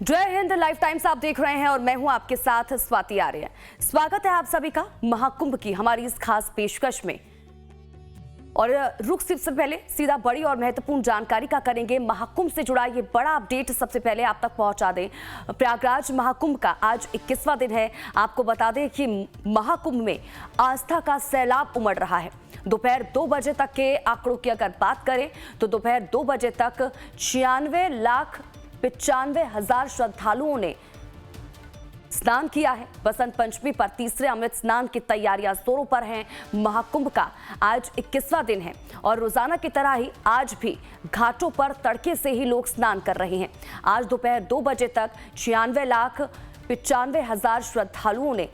जय Hind life times आप देख रहे हैं और मैं हूं आपके साथ स्वाति आर्य। स्वागत है आप सभी का महाकुंभ की हमारी इस खास पेशकश में। और रुक से पहले सीधा बड़ी और महत्वपूर्ण जानकारी का करेंगे। महाकुंभ से जुड़ा ये बड़ा अपडेट सबसे पहले आप तक पहुंचा दें। प्रयागराज महाकुंभ का आज 21वां दिन है। आपको बता दें कि महाकुंभ में आस्था का सैलाब उमड़ रहा है। दोपहर 2 बजे तक के आंकड़ों की अगर बात करें तो दोपहर 2 बजे तक 96,95,000 श्रद्धालुओं ने स्नान किया है। बसंत पंचमी पर तीसरे अमृत स्नान की तैयारियां जोरों पर हैं। महाकुंभ का आज 21वां दिन है और रोजाना की तरह ही आज भी घाटों पर तड़के से ही लोग स्नान कर रहे हैं। आज दोपहर 2 बजे तक 96,95,000 श्रद्धालुओं ने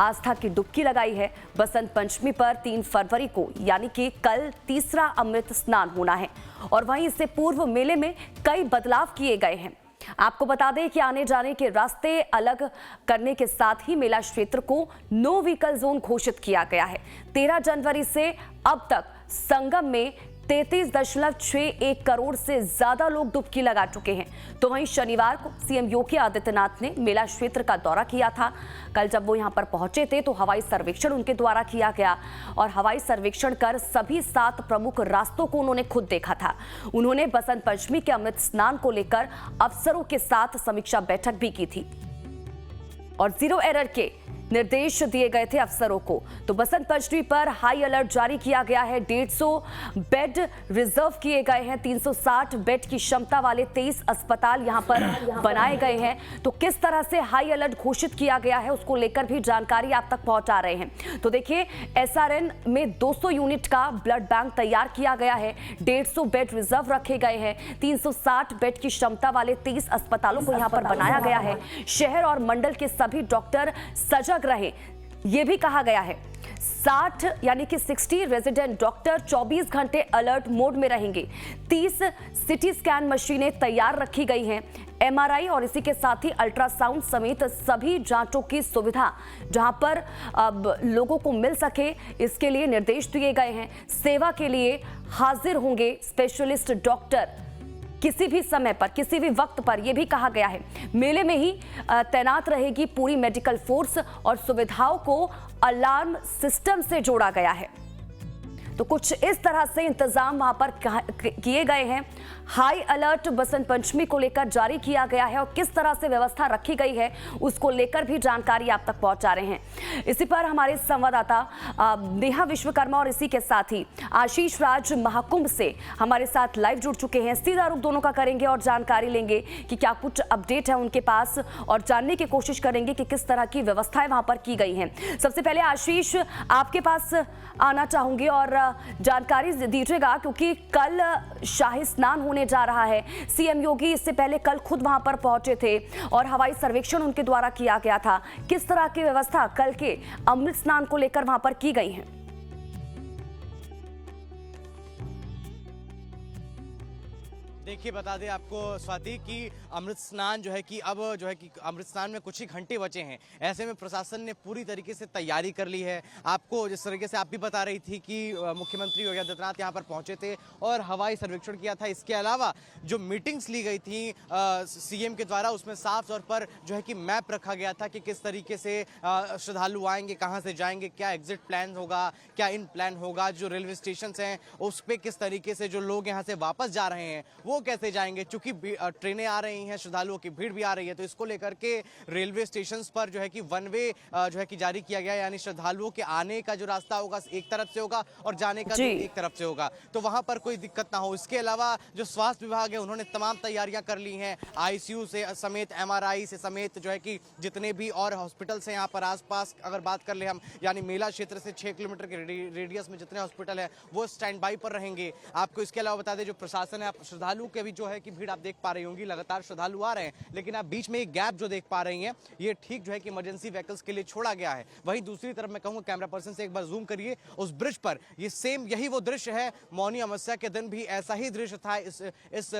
आस्था की डुबकी लगाई है। बसंत पंचमी पर 3 फरवरी को यानी कि कल तीसरा अमृत स्नान होना है और वहीं इससे पूर्व मेले में कई बदलाव किए गए हैं। आपको बता दें कि आने जाने के रास्ते अलग करने के साथ ही मेला क्षेत्र को नो व्हीकल जोन घोषित किया गया है। 13 जनवरी से अब तक संगम में 33.61 करोड़ से ज्यादा लोग डुबकी लगा चुके हैं। तो वहीं शनिवार को सीएम योगी आदित्यनाथ ने मेला क्षेत्र का दौरा किया था। कल जब वो यहां पर पहुंचे थे तो हवाई सर्वेक्षण उनके द्वारा किया गया और हवाई सर्वेक्षण कर सभी 7 प्रमुख रास्तों को उन्होंने खुद देखा था। उन्होंने बसंत पंचमी के अमृत स्नान को लेकर अफसरों के साथ समीक्षा बैठक भी की थी और जीरो एरर के निर्देश दिए गए थे अफसरों को। तो बसंत पंचमी पर हाई अलर्ट जारी किया गया है। 150 बेड रिजर्व किए गए हैं। 360 बेड की क्षमता वाले 23 अस्पताल यहां पर बनाए गए हैं। तो किस तरह से हाई अलर्ट घोषित किया गया है उसको लेकर भी जानकारी आप तक पहुंचा रहे हैं। तो देखिए, एसआरएन में 200 यूनिट का ब्लड बैंक तैयार किया गया है। 150 बेड रिजर्व रखे गए हैं। 360 बेड की क्षमता वाले 23 अस्पतालों को यहां पर बनाया गया है। शहर और मंडल के सभी डॉक्टर सजग रहे, यह भी कहा गया है। 60 यानी कि 60 रेजिडेंट डॉक्टर 24 घंटे अलर्ट मोड में रहेंगे। 30 सिटी स्कैन मशीनें तैयार रखी गई हैं। एमआरआई और इसी के साथ ही अल्ट्रासाउंड समेत सभी जांचों की सुविधा जहां पर अब लोगों को मिल सके, इसके लिए निर्देश दिए गए हैं। सेवा के लिए हाजिर होंगे स्पेशलिस्ट डॉक्टर किसी भी समय पर, किसी भी वक्त पर, यह भी कहा गया है। मेले में ही तैनात रहेगी पूरी मेडिकल फोर्स और सुविधाओं को अलार्म सिस्टम से जोड़ा गया है। तो कुछ इस तरह से इंतजाम वहां पर किए गए हैं। हाई अलर्ट बसंत पंचमी को लेकर जारी किया गया है और किस तरह से व्यवस्था रखी गई है उसको लेकर भी जानकारी आप तक पहुंचा रहे हैं। इसी पर हमारे संवाददाता नेहा विश्वकर्मा और इसी के साथ ही आशीष राज महाकुंभ से हमारे साथ लाइव जुड़ चुके हैं। सीधा रुख दोनों का करेंगे और जानकारी लेंगे कि क्या कुछ अपडेट है उनके पास और जानने की कोशिश करेंगे कि किस तरह की व्यवस्थाएं वहां पर की गई हैं। सबसे पहले आशीष, आपके पास आना चाहूंगी और जानकारी दीजिएगा क्योंकि कल शाही स्नान होने जा रहा है। सीएम योगी इससे पहले कल खुद वहां पर पहुंचे थे और हवाई सर्वेक्षण उनके द्वारा किया गया था। किस तरह की व्यवस्था कल के अमृत स्नान को लेकर वहां पर की गई है? देखिए, बता दें आपको स्वाति कि अमृत स्नान जो है कि अब जो है कि अमृत स्नान में कुछ ही घंटे बचे हैं। ऐसे में प्रशासन ने पूरी तरीके से तैयारी कर ली है। आपको जिस तरीके से आप भी बता रही थी कि मुख्यमंत्री योगी आदित्यनाथ यहाँ पर पहुँचे थे और हवाई सर्वेक्षण किया था। इसके अलावा जो मीटिंग्स ली गई थी सीएम के द्वारा, उसमें साफ तौर पर जो है कि मैप रखा गया था कि किस तरीके से श्रद्धालु आएंगे, कहाँ से जाएंगे, क्या एग्जिट प्लान होगा, क्या इन प्लान होगा, जो रेलवे स्टेशन हैं उस पर किस तरीके से जो लोग यहाँ से वापस जा रहे हैं वो कैसे जाएंगे। चूंकि ट्रेनें आ रही हैं, श्रद्धालुओं की भीड़ भी आ रही है, तो इसको लेकर के रेलवे स्टेशंस पर जो है कि वन वे जो है कि जारी किया गया, यानी श्रद्धालुओं के आने का जो रास्ता होगा एक तरफ से होगा और जाने का एक तरफ से होगा, तो वहां पर कोई दिक्कत ना हो। इसके अलावा जो स्वास्थ्य विभाग है उन्होंने तमाम तैयारियां कर ली हैं। आईसीयू से समेत, एमआरआई से समेत जो है कि जितने भी और हॉस्पिटल्स हैं यहाँ पर आसपास, अगर बात कर ले हम, यानी मेला क्षेत्र से 6 किलोमीटर के रेडियस में जितने हॉस्पिटल है वो स्टैंड बाई पर रहेंगे। आपको इसके अलावा बता दें, जो प्रशासन है, श्रद्धालु के भी जो है कि भीड़ आप देख पा रही होंगी, लगातार श्रद्धालु आ रहे हैं, लेकिन आप बीच में एक गैप जो देख पा रही हैं, ये ठीक जो है कि इमरजेंसी व्हीकल्स के लिए छोड़ा गया है। वहीं दूसरी तरफ मैं कहूंगा, कैमरा पर्सन से एक बार जूम करिए उस ब्रिज पर, ये सेम यही वो दृश्य है। मौनी अमावस्या के दिन भी ऐसा ही दृश्य था। इस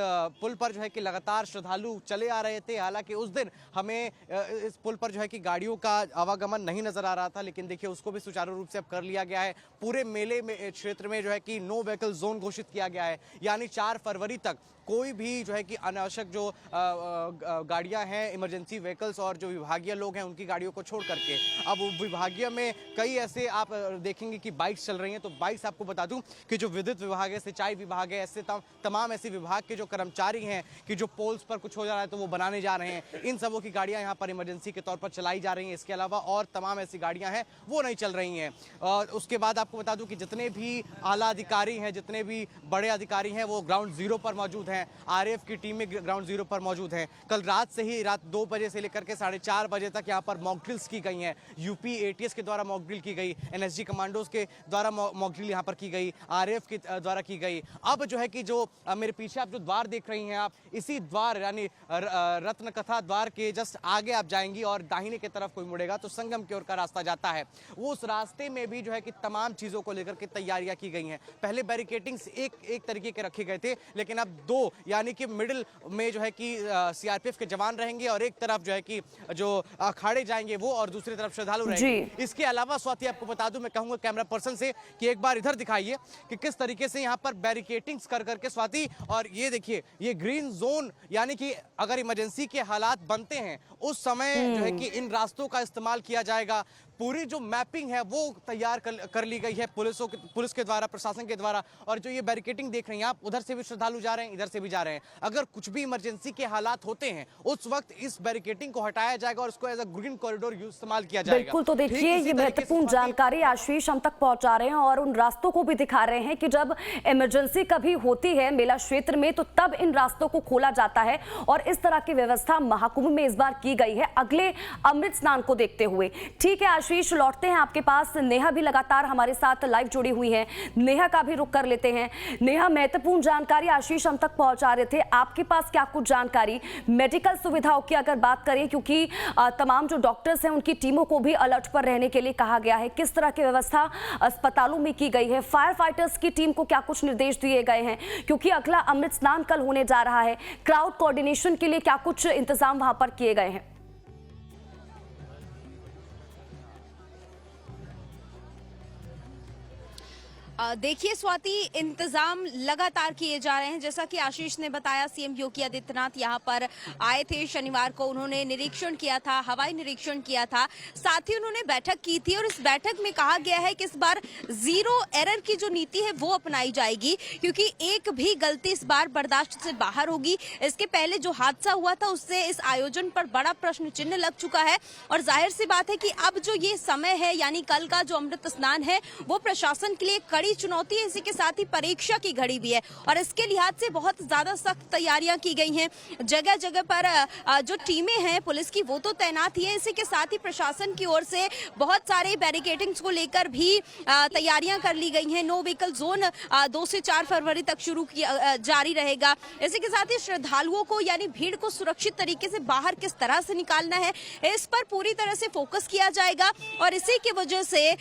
पुल पर जो है कि लगातार श्रद्धालु चले आ रहे थे। हालांकि उस दिन हमें इस पुल पर जो है कि गाड़ियों का आवागमन नहीं नजर आ रहा था, लेकिन देखिए उसको भी सुचारू रूप से अब कर लिया गया है। पूरे मेले में क्षेत्र में जो है कि नो व्हीकल जोन घोषित किया गया है, यानी 4 फरवरी तक कोई भी जो है कि अनावश्यक जो गाड़ियां हैं, इमरजेंसी व्हीकल्स और जो विभागीय लोग हैं उनकी गाड़ियों को छोड़ करके अब विभागीय में कई ऐसे आप देखेंगे कि बाइक्स चल रही हैं। तो बाइक्स आपको बता दूं कि जो विद्युत विभाग है, सिंचाई विभाग है, ऐसे तमाम ऐसे विभाग के जो कर्मचारी हैं कि जो पोल्स पर कुछ हो जा रहा है तो वो बनाने जा रहे हैं, इन सबों की गाड़ियां यहाँ पर इमरजेंसी के तौर पर चलाई जा रही हैं। इसके अलावा और तमाम ऐसी गाड़ियां हैं वो नहीं चल रही हैं। और उसके बाद आपको बता दूं कि जितने भी आला अधिकारी हैं, जितने भी बड़े अधिकारी हैं वो ग्राउंड जीरो पर मौजूद हैं। आरएएफ की टीमें ग्राउंड जीरो पर मौजूद हैं। कल रात से ही रात 2 बजे से लेकर के 4:30 बजे तक यहाँ पर मॉक ड्रिल्स की गई हैं। यूपी एटीएस के द्वारा मॉक ड्रिल की गई, एनएसजी कमांडोज के द्वारा मॉक ड्रिल यहाँ पर की गई, आरएएफ के द्वारा की गई। अब जो है कि जो मेरे पीछे आप जो द्वार देख रही हैं, आप इसी द्वार यानी रत्न कथा द्वार के जस्ट आगे आप जाएंगी और दाहिने की तरफ कोई मुड़ेगा तो संगम की ओर का रास्ता जाता है। वो उस रास्ते में भी जो है कि तमाम चीजों को लेकर के तैयारियां की गई हैं। पहले बैरिकेटिंग्स एक तरीके के रखे गए थे, लेकिन अब 2 यानी कि मिडिल में जो है कि सीआरपीएफ के जवान रहेंगे और एक तरफ जो है कि जो अखाड़े जाएंगे वो और दूसरी तरफ श्रद्धालु रहेंगे। इसके अलावा स्वाति आपको बता दूं, मैं कहूंगा कैमरा पर्सन से कि एक बार इधर दिखाइए कि किस तरीके से यहाँ पर बैरिकेटिंग्स कर करके स्वाति, और ये देखिए ये ग्रीन जोन यानी कि अगर इमरजेंसी के हालात बनते हैं उस समय जो है कि इन रास्तों का इस्तेमाल किया जाएगा। पूरी जो मैपिंग है वो तैयार कर ली गई है पुलिस के द्वारा, प्रशासन के द्वारा। और जो ये बैरिकेटिंग देख रही हैं आप, उधर से भी श्रद्धालु जा रहे हैं, इधर से भी जा रहे हैं। अगर कुछ भी इमरजेंसी के हालात होते हैं उस वक्त इस बैरिकेटिंग को हटाया जाएगा और उसको एज अ ग्रीन कॉरिडोर इस्तेमाल किया जाएगा। बिल्कुल, तो देखिए ये महत्वपूर्ण जानकारी आशीष हम तक पहुंचा रहे हैं और उन रास्तों को भी दिखा रहे हैं कि जब इमरजेंसी कभी होती है मेला क्षेत्र में तो तब इन रास्तों को खोला जाता है। और इस तरह की व्यवस्था महाकुंभ में इस बार की गई है अगले अमृत स्नान को देखते हुए। ठीक है आशीष, लौटते हैं आपके पास। नेहा भी लगातार हमारे साथ लाइव जुड़ी हुई है, नेहा का भी रुख कर लेते हैं। नेहा, महत्वपूर्ण जानकारी आशीष हम तक पहुंचा रहे थे, आपके पास क्या कुछ जानकारी मेडिकल सुविधाओं की अगर बात करें, क्योंकि तमाम जो डॉक्टर्स हैं उनकी टीमों को भी अलर्ट पर रहने के लिए कहा गया है, किस तरह की व्यवस्था अस्पतालों में की गई है, फायर फाइटर्स की टीम को क्या कुछ निर्देश दिए गए हैं, क्योंकि अगला अमृत स्नान कल होने जा रहा है, क्राउड कोऑर्डिनेशन के लिए क्या कुछ इंतजाम वहां पर किए गए हैं? देखिए स्वाति, इंतजाम लगातार किए जा रहे हैं। जैसा कि आशीष ने बताया, सीएम योगी आदित्यनाथ यहां पर आए थे शनिवार को, उन्होंने निरीक्षण किया था, हवाई निरीक्षण किया था, साथ ही उन्होंने बैठक की थी और इस बैठक में कहा गया है कि इस बार जीरो एरर की जो नीति है वो अपनाई जाएगी, क्योंकि एक भी गलती इस बार बर्दाश्त से बाहर होगी। इसके पहले जो हादसा हुआ था उससे इस आयोजन पर बड़ा प्रश्न चिन्ह लग चुका है और जाहिर सी बात है कि अब जो ये समय है यानी कल का जो अमृत स्नान है वो प्रशासन के लिए कड़ी चुनौती है, इसी के साथ ही परीक्षा की घड़ी भी है और इसके लिहाज से बहुत ज्यादा सख्त तैयारियां की गई हैं। जगह जगह पर जो टीमें हैं पुलिस की वो तो तैनात ही है, इसी के साथ ही प्रशासन की ओर से बहुत सारे बैरिकेडिंग्स को लेकर भी तैयारियां कर ली गई हैं। नो व्हीकल जोन 2 से 4 फरवरी तक जारी रहेगा। इसी के साथ ही श्रद्धालुओं को यानी भीड़ को सुरक्षित तरीके से बाहर किस तरह से निकालना है इस पर पूरी तरह से फोकस किया जाएगा और इसी की वजह से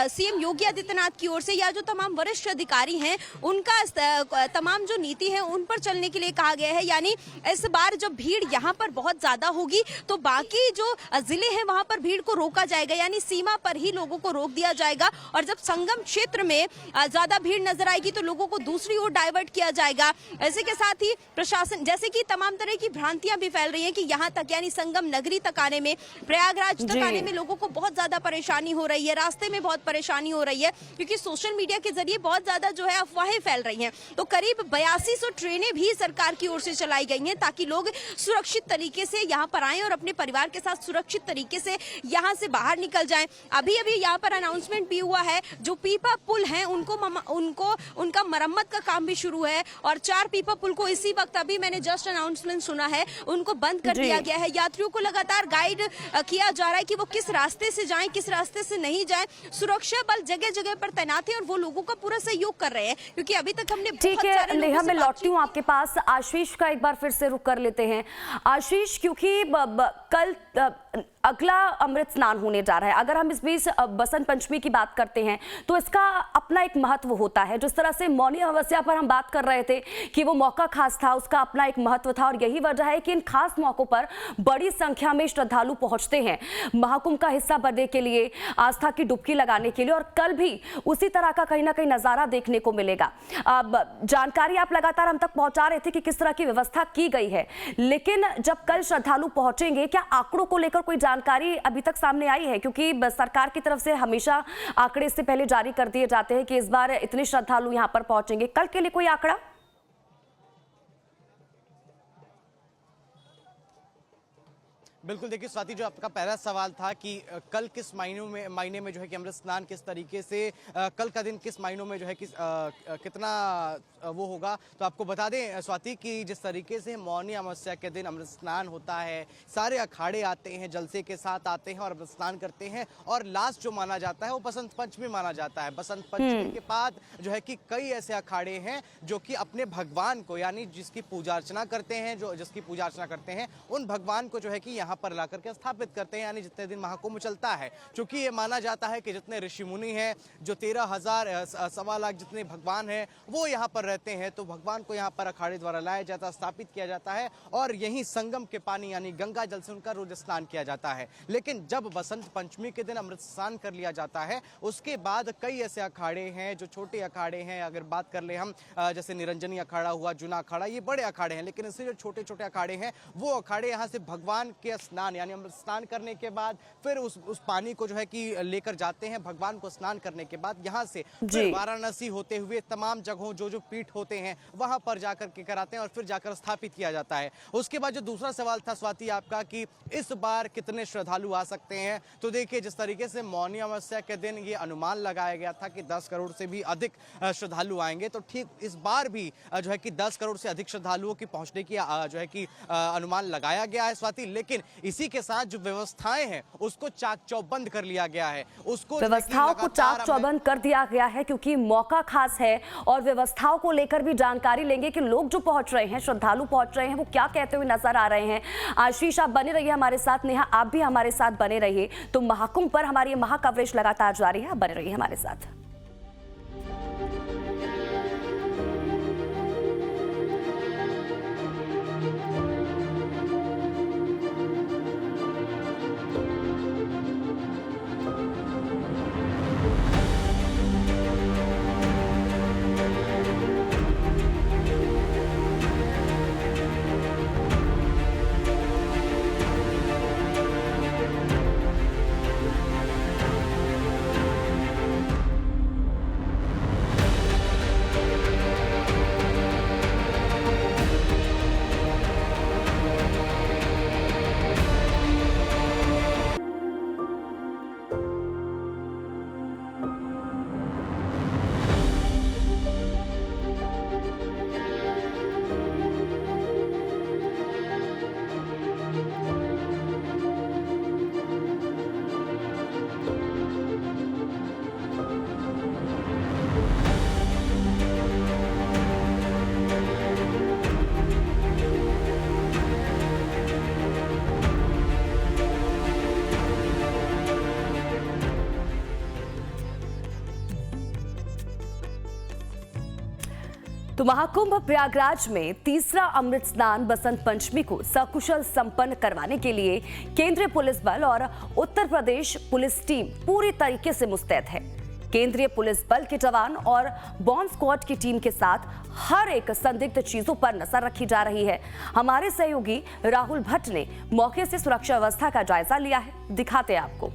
सीएम योगी आदित्यनाथ की ओर से या जो तमाम वरिष्ठ अधिकारी हैं उनका तमाम जो नीति है उन पर चलने के लिए कहा गया है। यानी इस बार जब भीड़ यहाँ पर बहुत ज्यादा होगी तो बाकी जो जिले हैं वहां पर भीड़ को रोका जाएगा, यानी सीमा पर ही लोगों को रोक दिया जाएगा और जब संगम क्षेत्र में ज्यादा भीड़ नजर आएगी तो लोगों को दूसरी ओर डाइवर्ट किया जाएगा। इसी के साथ ही प्रशासन जैसे कि तमाम तरह की भ्रांतियां भी फैल रही हैं कि यहाँ तक यानी संगम नगरी तक आने में, प्रयागराज तक आने में लोगों को बहुत ज्यादा परेशानी हो रही है, रास्ते में बहुत परेशानी हो रही है क्योंकि सोशल मीडिया के जरिए बहुत ज्यादा जो है अफवाहें फैल रही हैं। तो करीब 8200 ट्रेनें भी सरकार की ओर से चलाई गई हैं ताकि लोग सुरक्षित तरीके से यहाँ पर आएं और अपने परिवार के साथ सुरक्षित तरीके से यहाँ से बाहर निकल जाएं। अभी अभी यहाँ पर अनाउंसमेंट भी हुआ है, जो पीपा पुल हैं उनका मरम्मत का काम भी शुरू है और 4 पीपा पुल को इसी वक्त अभी मैंने जस्ट अनाउंसमेंट सुना है उनको बंद कर दिया गया है। यात्रियों को लगातार गाइड किया जा रहा है कि वो किस रास्ते से जाएं, किस रास्ते से नहीं जाएं। सुरक्षा बल जगह जगह पर तैनात है और वो लोगों का पूरा सहयोग कर रहे हैं क्योंकि अभी तक हमने ठीक है नेहा, मैं लौटती हूँ आपके पास। आशीष का एक बार फिर से रुक कर लेते हैं। आशीष, क्योंकि कल अगला अमृत स्नान होने जा रहा है, अगर हम इस बीच बसंत पंचमी की बात करते हैं तो इसका अपना एक महत्व होता है। जिस तरह से मौनी अमावस्या पर हम बात कर रहे थे कि वो मौका खास था, उसका अपना एक महत्व था और यही वजह है कि इन खास मौकों पर बड़ी संख्या में श्रद्धालु पहुंचते हैं महाकुंभ का हिस्सा बनने के लिए, आस्था की डुबकी लगाने के लिए। और कल भी उसी तरह का कहीं ना कहीं नजारा देखने को मिलेगा। अब जानकारी आप लगातार हम तक पहुंचा रहे थे कि किस तरह की व्यवस्था की गई है, लेकिन जब कल श्रद्धालु पहुंचेंगे, क्या आंकड़ों को लेकर कोई जानकारी अभी तक सामने आई है? क्योंकि सरकार की तरफ से हमेशा आंकड़े इससे पहले जारी कर दिए जाते हैं कि इस बार इतने श्रद्धालु यहां पर पहुंचेंगे। कल के लिए कोई आंकड़ा? बिल्कुल, देखिए स्वाति, जो आपका पहला सवाल था कि कल किस महीने में जो है कि अमृत स्नान किस तरीके से, कल का दिन किस महीनों में जो है कि कितना वो होगा, तो आपको बता दें स्वाति कि जिस तरीके से मौनी अमावस्या के दिन अमृत स्नान होता है, सारे अखाड़े आते हैं, जलसे के साथ आते हैं और अमृत स्नान करते हैं, और लास्ट जो माना जाता है वो बसंत पंचमी माना जाता है। बसंत पंचमी के बाद जो है कि कई ऐसे अखाड़े हैं जो कि अपने भगवान को, यानी जिसकी पूजा अर्चना करते हैं, जिसकी पूजा अर्चना करते हैं, उन भगवान को जो है कि यहाँ पर ला करके स्थापित करते हैं। यानी जितने दिन महाकुंभ चलता है, क्योंकि ये माना जाता है कि जितने ऋषि मुनि हैं, जो 13,000 सवा लाख जितने भगवान हैं, वो यहाँ पर रहते हैं, तो भगवान को यहाँ पर अखाड़े द्वारा लाया जाता है, स्थापित किया जाता है, और यहीं संगम के पानी यानी गंगा जल से उनका रोज स्नान किया जाता है। लेकिन जब बसंत पंचमी के दिन अमृत स्नान कर लिया जाता है, उसके बाद कई ऐसे अखाड़े हैं जो छोटे अखाड़े हैं। अगर बात कर ले हम, जैसे निरंजनी अखाड़ा हुआ, जूना अखाड़ा, ये बड़े अखाड़े हैं, लेकिन इससे जो छोटे छोटे अखाड़े हैं, वो अखाड़े यहाँ से भगवान के स्नान यानी अमृत स्नान करने के बाद फिर उस पानी को जो है कि लेकर जाते हैं। भगवान को स्नान करने के बाद यहाँ से फिर वाराणसी होते हुए तमाम जगहों जो पीठ होते हैं वहां पर जाकर के कराते हैं और फिर जाकर स्थापित किया जाता है। उसके बाद जो दूसरा सवाल था स्वाति आपका कि इस बार कितने श्रद्धालु आ सकते हैं, तो देखिए जिस तरीके से मौनी अमावस्या के दिन ये अनुमान लगाया गया था कि 10 करोड़ से भी अधिक श्रद्धालु आएंगे, तो ठीक इस बार भी जो है कि 10 करोड़ से अधिक श्रद्धालुओं की पहुंचने की जो है कि अनुमान लगाया गया है स्वाति। लेकिन इसी के साथ जो व्यवस्थाएं हैं उसको चाक चौबंद कर लिया गया है, उसको व्यवस्थाओं को चाक चौबंद कर दिया गया है क्योंकि मौका खास है, और व्यवस्थाओं को लेकर भी जानकारी लेंगे कि लोग जो पहुंच रहे हैं, श्रद्धालु पहुंच रहे हैं, वो क्या कहते हुए नजर आ रहे हैं। आशीष, आप बने रहिए हमारे साथ, नेहा आप भी हमारे साथ बने रहिए। तो महाकुंभ पर हमारी महा कवरेज लगातार जारी है, आप बने रहिए हमारे साथ। तो महाकुंभ प्रयागराज में तीसरा अमृत स्नान बसंत पंचमी को सकुशल संपन्न करवाने के लिए केंद्रीय पुलिस बल और उत्तर प्रदेश पुलिस टीम पूरी तरीके से मुस्तैद है। केंद्रीय पुलिस बल के जवान और बॉम्ब स्क्वाड की टीम के साथ हर एक संदिग्ध चीजों पर नजर रखी जा रही है। हमारे सहयोगी राहुल भट्ट ने मौके से सुरक्षा व्यवस्था का जायजा लिया है, दिखाते हैं आपको।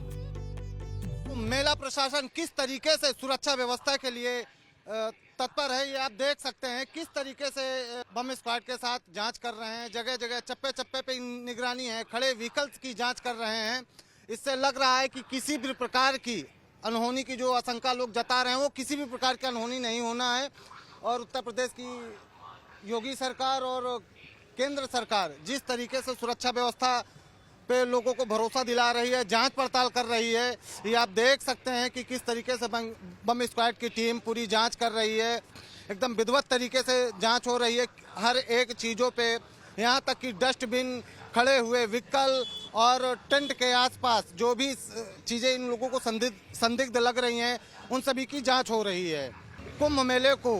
मेला प्रशासन किस तरीके से सुरक्षा व्यवस्था के लिए तत्पर है, ये आप देख सकते हैं। किस तरीके से बम स्क्वाड के साथ जांच कर रहे हैं, जगह जगह चप्पे चप्पे पे निगरानी है, खड़े व्हीकल्स की जांच कर रहे हैं। इससे लग रहा है कि किसी भी प्रकार की अनहोनी की जो आशंका लोग जता रहे हैं वो किसी भी प्रकार की अनहोनी नहीं होना है। और उत्तर प्रदेश की योगी सरकार और केंद्र सरकार जिस तरीके से सुरक्षा व्यवस्था पे लोगों को भरोसा दिला रही है, जांच पड़ताल कर रही है, ये आप देख सकते हैं कि किस तरीके से बम स्क्वाड की टीम पूरी जांच कर रही है। एकदम विधिवत तरीके से जांच हो रही है हर एक चीज़ों पे, यहाँ तक कि डस्टबिन, खड़े हुए व्हीकल और टेंट के आसपास जो भी चीज़ें इन लोगों को संदिग्ध लग रही हैं उन सभी की जाँच हो रही है। कुंभ मेले को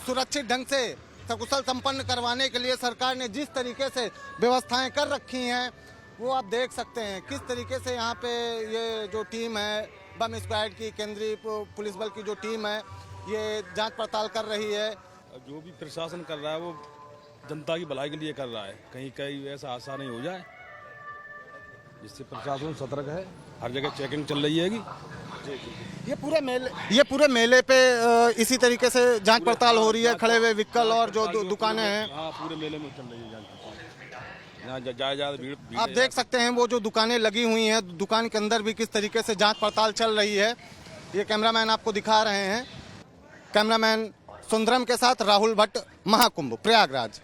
सुरक्षित ढंग से सकुशल संपन्न करवाने के लिए सरकार ने जिस तरीके से व्यवस्थाएं कर रखी हैं वो आप देख सकते हैं। किस तरीके से यहाँ पे ये जो टीम है बम स्क्वाड की, केंद्रीय पुलिस बल की जो टीम है, ये जांच पड़ताल कर रही है। जो भी प्रशासन कर रहा है वो जनता की भलाई के लिए कर रहा है, कहीं कहीं ऐसा हादसा नहीं हो जाए, जिससे प्रशासन सतर्क है। हर जगह चेकिंग चल रही है। ये पूरे मेले पे इसी तरीके से जांच पड़ताल हो रही है, खड़े हुए व्हीकल और जो दुकानें हैं। हाँ, पूरे मेले में चल रही है जांच पड़ताल। यहाँ ज्यादा भीड़ आप देख सकते हैं वो जो दुकानें लगी हुई हैं, दुकान के अंदर भी किस तरीके से जांच पड़ताल चल रही है। ये कैमरामैन आपको दिखा रहे हैं। कैमरामैन सुंदरम के साथ राहुल भट्ट, महाकुंभ, प्रयागराज।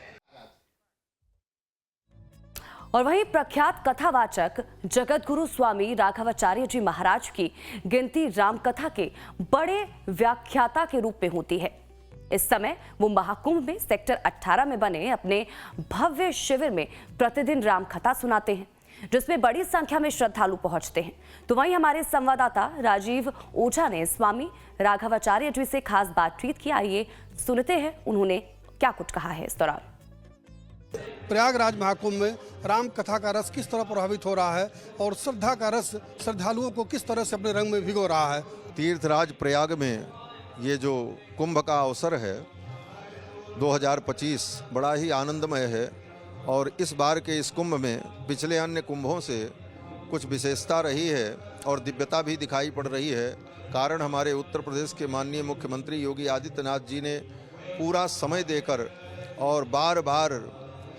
और वहीं प्रख्यात कथावाचक जगत गुरु स्वामी राघवाचार्य जी महाराज की गिनती रामकथा के बड़े व्याख्याता के रूप में होती है। इस समय वो महाकुंभ में सेक्टर 18 में बने अपने भव्य शिविर में प्रतिदिन रामकथा सुनाते हैं, जिसमें बड़ी संख्या में श्रद्धालु पहुंचते हैं। तो वहीं हमारे संवाददाता राजीव ओझा ने स्वामी राघवाचार्य जी से खास बातचीत की। आइए सुनते हैं उन्होंने क्या कुछ कहा है इस दौरान। प्रयागराज महाकुंभ में राम कथा का रस किस तरह प्रभावित हो रहा है और श्रद्धा का रस श्रद्धालुओं को किस तरह से अपने रंग में भिगो रहा है। तीर्थराज प्रयाग में ये जो कुंभ का अवसर है 2025 बड़ा ही आनंदमय है। और इस बार के इस कुंभ में पिछले अन्य कुंभों से कुछ विशेषता रही है और दिव्यता भी दिखाई पड़ रही है। कारण हमारे उत्तर प्रदेश के माननीय मुख्यमंत्री योगी आदित्यनाथ जी ने पूरा समय देकर और बार बार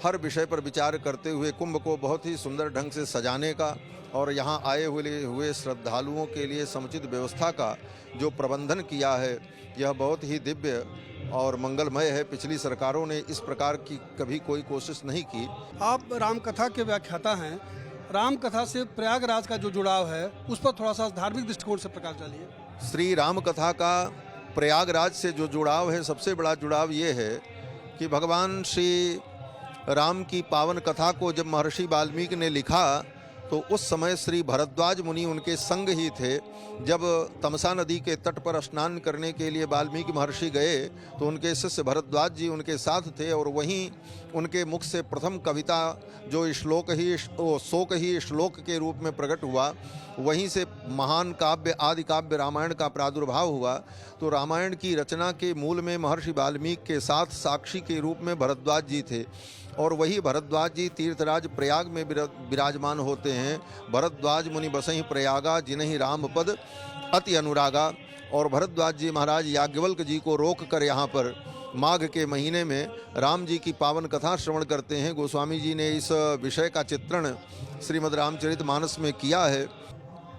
हर विषय पर विचार करते हुए कुंभ को बहुत ही सुंदर ढंग से सजाने का और यहाँ आए हुए श्रद्धालुओं के लिए समुचित व्यवस्था का जो प्रबंधन किया है, यह बहुत ही दिव्य और मंगलमय है। पिछली सरकारों ने इस प्रकार की कभी कोई कोशिश नहीं की। आप रामकथा के व्याख्याता हैं, रामकथा से प्रयागराज का जो जुड़ाव है उस पर थोड़ा सा धार्मिक दृष्टिकोण से प्रकाश डालिए। श्री राम कथा का प्रयागराज से जो जुड़ाव है, सबसे बड़ा जुड़ाव ये है कि भगवान श्री राम की पावन कथा को जब महर्षि वाल्मीकि ने लिखा तो उस समय श्री भरद्वाज मुनि उनके संग ही थे। जब तमसा नदी के तट पर स्नान करने के लिए वाल्मीकि महर्षि गए तो उनके शिष्य भरद्वाज जी उनके साथ थे और वहीं उनके मुख से प्रथम कविता जो शोक ही श्लोक के रूप में प्रकट हुआ, वहीं से महान काव्य आदि काव्य रामायण का प्रादुर्भाव हुआ। तो रामायण की रचना के मूल में महर्षि वाल्मीकि के साथ साक्षी के रूप में भरद्वाज जी थे और वही भरद्वाज जी तीर्थराज प्रयाग में विराजमान होते हैं। भरद्वाज मुनि बसहि प्रयागा जिन्हि राम पद अति अनुरागा। और भरद्वाज जी महाराज याज्ञवल्क्य जी को रोक कर यहाँ पर माघ के महीने में राम जी की पावन कथा श्रवण करते हैं। गोस्वामी जी ने इस विषय का चित्रण श्रीमद् रामचरितमानस में किया है।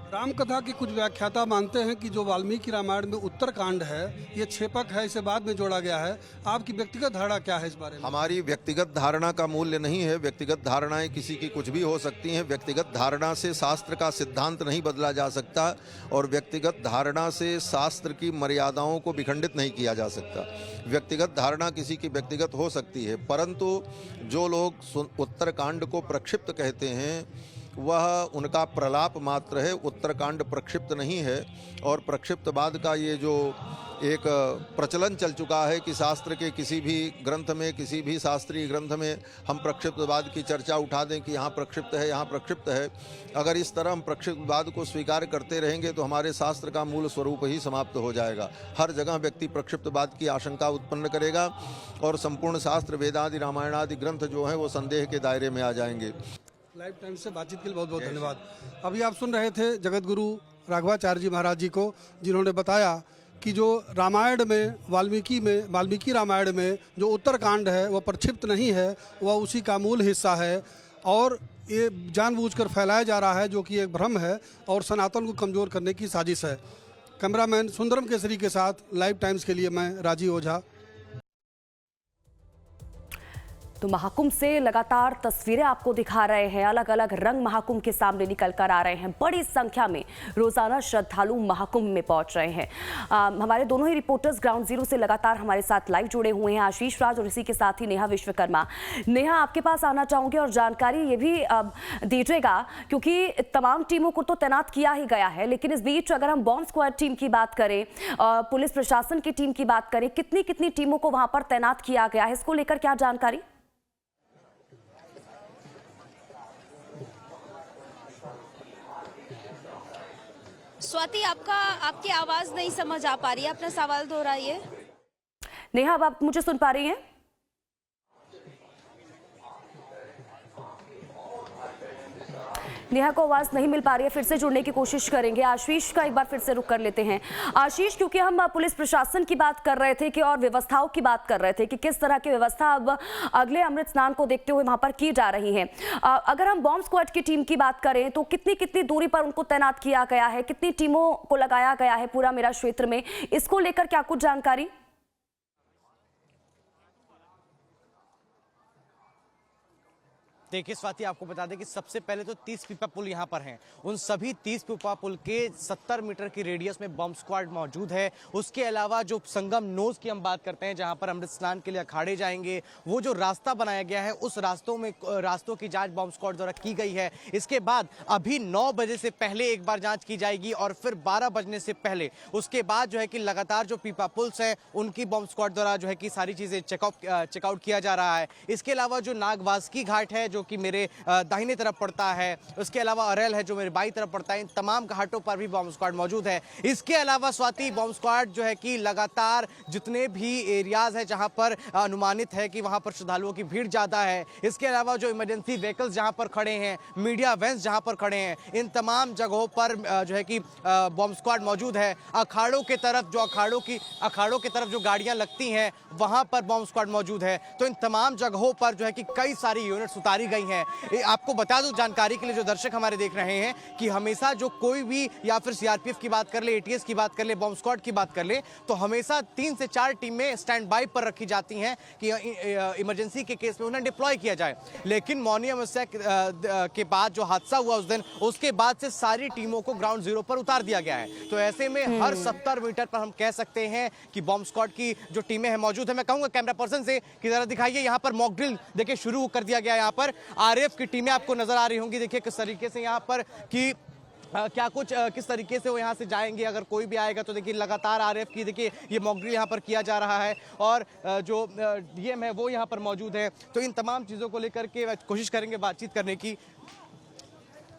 रामकथा के कुछ व्याख्याता मानते हैं कि जो वाल्मीकि रामायण में उत्तरकांड है ये छेपक है, इसे बाद में जोड़ा गया है। आपकी व्यक्तिगत धारणा क्या है इस बारे में? हमारी व्यक्तिगत धारणा का मूल्य नहीं है। व्यक्तिगत धारणाएं किसी की कुछ भी हो सकती हैं। व्यक्तिगत धारणा से शास्त्र का सिद्धांत नहीं बदला जा सकता और व्यक्तिगत धारणा से शास्त्र की मर्यादाओं को विखंडित नहीं किया जा सकता। व्यक्तिगत धारणा किसी की व्यक्तिगत हो सकती है, परंतु जो लोग उत्तरकांड को प्रक्षिप्त कहते हैं वह उनका प्रलाप मात्र है। उत्तरकांड प्रक्षिप्त नहीं है। और प्रक्षिप्तवाद का ये जो एक प्रचलन चल चुका है कि शास्त्र के किसी भी ग्रंथ में, किसी भी शास्त्रीय ग्रंथ में हम प्रक्षिप्तवाद की चर्चा उठा दें कि यहाँ प्रक्षिप्त है, यहाँ प्रक्षिप्त है। अगर इस तरह हम प्रक्षिप्तवाद को स्वीकार करते रहेंगे तो हमारे शास्त्र का मूल स्वरूप ही समाप्त हो जाएगा। हर जगह व्यक्ति प्रक्षिप्तवाद की आशंका उत्पन्न करेगा और संपूर्ण शास्त्र, वेदादि, रामायण आदि ग्रंथ जो हैं वो संदेह के दायरे में आ जाएंगे। लाइव टाइम से बातचीत के लिए बहुत बहुत धन्यवाद। अभी आप सुन रहे थे जगत गुरु राघवाचार्य जी महाराज जी को, जिन्होंने बताया कि जो रामायण में वाल्मीकि रामायण में जो उत्तरकांड है वह प्रक्षिप्त नहीं है, वह उसी का मूल हिस्सा है और ये जानबूझकर फैलाया जा रहा है, जो कि एक भ्रम है और सनातन को कमज़ोर करने की साजिश है। कैमरामैन सुंदरम केसरी के साथ लाइव टाइम्स के लिए मैं राजीव ओझा। तो महाकुंभ से लगातार तस्वीरें आपको दिखा रहे हैं। अलग अलग रंग महाकुंभ के सामने निकल कर आ रहे हैं। बड़ी संख्या में रोजाना श्रद्धालु महाकुंभ में पहुंच रहे हैं। हमारे दोनों ही रिपोर्टर्स ग्राउंड जीरो से लगातार हमारे साथ लाइव जुड़े हुए हैं, आशीष राज और इसी के साथ ही नेहा विश्वकर्मा। नेहा, आपके पास आना चाहूंगी और जानकारी ये भी दीजिएगा क्योंकि तमाम टीमों को तो तैनात किया ही गया है, लेकिन इस बीच अगर हम बॉम्ब स्क्वाड टीम की बात करें, पुलिस प्रशासन की टीम की बात करें, कितनी टीमों को वहां पर तैनात किया गया है, इसको लेकर क्या जानकारी? स्वाति, आपकी आवाज नहीं समझ आ पा रही है, अपना सवाल दोहराइए। नेहा, अब आप मुझे सुन पा रही हैं? नेहा को आवाज नहीं मिल पा रही है, फिर से जुड़ने की कोशिश करेंगे। आशीष का एक बार फिर से रुख कर लेते हैं। आशीष, क्योंकि हम पुलिस प्रशासन की बात कर रहे थे कि और व्यवस्थाओं की बात कर रहे थे कि किस तरह की व्यवस्था अब अगले अमृत स्नान को देखते हुए वहां पर की जा रही है। अगर हम बॉम्ब स्क्वाड की टीम की बात करें तो कितनी दूरी पर उनको तैनात किया गया है, कितनी टीमों को लगाया गया है पूरा मेरा क्षेत्र में, इसको लेकर क्या कुछ जानकारी? देखिए स्वाति, आपको बता दें कि सबसे पहले तो 30 पीपा पुल यहाँ पर हैं। उन सभी 30 पीपा पुल के 70 मीटर की रेडियस में बम स्क्वाड मौजूद है। उसके अलावा जो संगम नोज की हम बात करते हैं, जहाँ पर अमृत स्नान के लिए अखाड़े जाएंगे, वो जो रास्ता बनाया गया है उस रास्तों की जांच बम स्क्वाड द्वारा की गई है। इसके बाद अभी 9 बजे से पहले एक बार जाँच की जाएगी और फिर 12 बजने से पहले उसके बाद जो है कि लगातार जो पीपा पुल्स हैं उनकी बम स्क्वाड द्वारा जो है कि सारी चीज़ें चेकआउट किया जा रहा है। इसके अलावा जो नागवासकी घाट है जो कि मेरे दाहिने तरफ पड़ता है, उसके अलावा अरेल है जो मेरे बाईं तरफ पड़ता है, इन तमाम घाटों पर भी बॉम्ब स्क्वाड मौजूद है। इसके अलावा स्वाति, बॉम्ब स्क्वाड जो है कि लगातार जितने भी एरियाज है जहां पर अनुमानित है कि वहां पर श्रद्धालुओं की भीड़ ज़्यादा है, इसके अलावा जो इमरजेंसी व्हीकल्स जहां पर खड़े हैं, मीडिया वैन्स जहां पर खड़े हैं, इन तमाम जगहों पर जो है कि बॉम्ब स्क्वाड मौजूद है। अखाड़ों के तरफ जो गाड़ियां लगती हैं वहां पर बॉम्ब स्क्वाड मौजूद है। तो इन तमाम जगहों पर जो है कि कई सारी यूनिट्स उतारी गई हैं। आपको बता दूं जानकारी के लिए जो दर्शक हमारे देख रहे हैं कि हमेशा जो कोई भी या फिर सीआरपीएफ की बात कर ले, एटीएस की बात कर ले, बॉम्ब स्क्वाड की बात कर ले, तो हमेशा 3 से 4 टीमें स्टैंड बाय पर रखी जाती हैं कि इमरजेंसी के केस में उन्हें डिप्लॉय किया जाए। लेकिन मौनी अमावस्या के बाद जो हादसा हुआ उस दिन, उसके बाद से सारी टीमों को ग्राउंड जीरो पर उतार दिया गया है। तो ऐसे में हर 70 मीटर पर हम कह सकते हैं कि बॉम्ब स्क्वाड की जो टीमें हैं मौजूद है। मैं कहूंगा कैमरा पर्सन से कि जरा दिखाइए, यहाँ पर मॉक ड्रिल देखिए शुरू कर दिया गया है। यहाँ पर आरएएफ की टीमें आपको नजर आ रही होंगी। देखिए किस तरीके से यहाँ पर कि किस तरीके से वो यहाँ से जाएंगे, अगर कोई भी आएगा तो देखिए लगातार आरएएफ की देखिए ये मॉक ड्रिल यहाँ पर किया जा रहा है और जो डीएम है वो यहाँ पर मौजूद है। तो इन तमाम चीज़ों को लेकर के कोशिश करेंगे बातचीत करने की।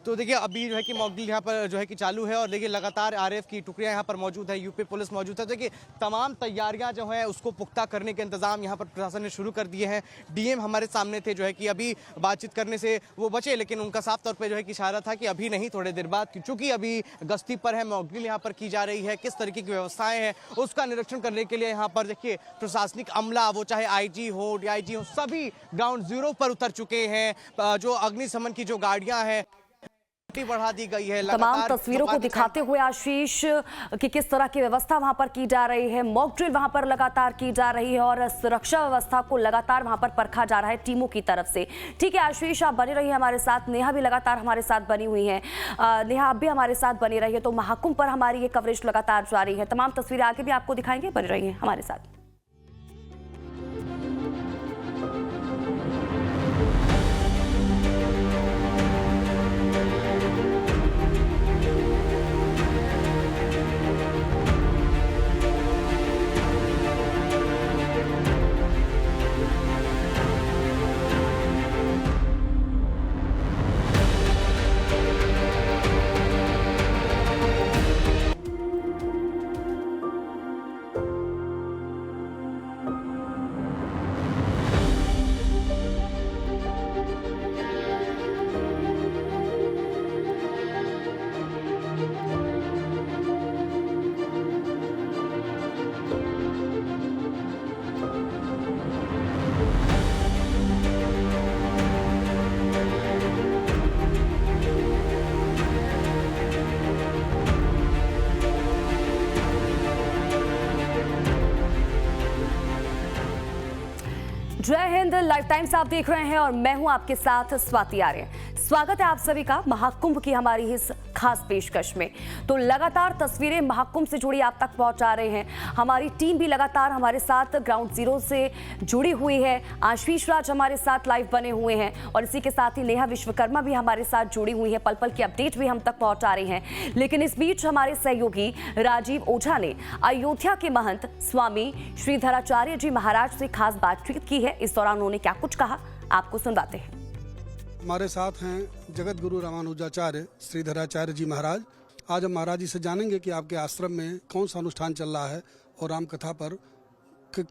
तो देखिए अभी जो है कि मॉक ड्रिल यहाँ पर जो है कि चालू है और देखिए लगातार आरएएफ की टुकड़ियाँ यहाँ पर मौजूद है, यूपी पुलिस मौजूद है। देखिए तमाम तैयारियाँ जो है उसको पुख्ता करने के इंतजाम यहाँ पर प्रशासन ने शुरू कर दिए हैं। डीएम हमारे सामने थे जो है कि अभी बातचीत करने से वो बचे, लेकिन उनका साफ तौर पर जो है कि इशारा था कि अभी नहीं, थोड़ी देर बाद, चूंकि अभी गश्ती पर है, मॉक ड्रिल यहाँ पर की जा रही है, किस तरीके की व्यवस्थाएं हैं उसका निरीक्षण करने के लिए यहाँ पर देखिए प्रशासनिक अमला, वो चाहे आईजी हो, डीआईजी हो, सभी ग्राउंड जीरो पर उतर चुके हैं। जो अग्निशमन की जो गाड़ियां हैं बढ़ा दी गई है। तमाम तस्वीरों को दिखाते हुए आशीष कि किस तरह की व्यवस्था वहां पर की जा रही है, मॉक ड्रिल वहां पर लगातार की जा रही है और सुरक्षा व्यवस्था को लगातार वहां पर परखा जा रहा है टीमों की तरफ से। ठीक है आशीष, आप बने रहिए हमारे साथ। नेहा भी लगातार हमारे साथ बनी हुई है। नेहा, आप भी हमारे साथ बनी रही है। तो महाकुंभ पर हमारी ये कवरेज लगातार जारी है, तमाम तस्वीरें आगे भी आपको दिखाएंगे, बने रहिए हमारे साथ। जय हिंद, लाइव टाइम्स आप देख रहे हैं और मैं हूं आपके साथ स्वाति आर्य। स्वागत है आप सभी का महाकुंभ की हमारी इस खास पेशकश में। तो लगातार तस्वीरें महाकुंभ से जुड़ी आप तक पहुंचा रहे हैं। हमारी टीम भी लगातार हमारे साथ ग्राउंड जीरो से जुड़ी हुई है। आशीष राज हमारे साथ लाइव बने हुए हैं और इसी के साथ ही नेहा विश्वकर्मा भी हमारे साथ जुड़ी हुई है, पल पल की अपडेट भी हम तक पहुंचा रही हैं। लेकिन इस बीच हमारे सहयोगी राजीव ओझा ने अयोध्या के महंत स्वामी श्रीधराचार्य जी महाराज से खास बातचीत की है। इस दौरान उन्होंने क्या कुछ कहा, आपको सुनवाते हैं। हमारे साथ हैं जगत गुरु रामानुजाचार्य श्रीधराचार्य जी महाराज। आज हम महाराज जी से जानेंगे कि आपके आश्रम में कौन सा अनुष्ठान चल रहा है और राम कथा पर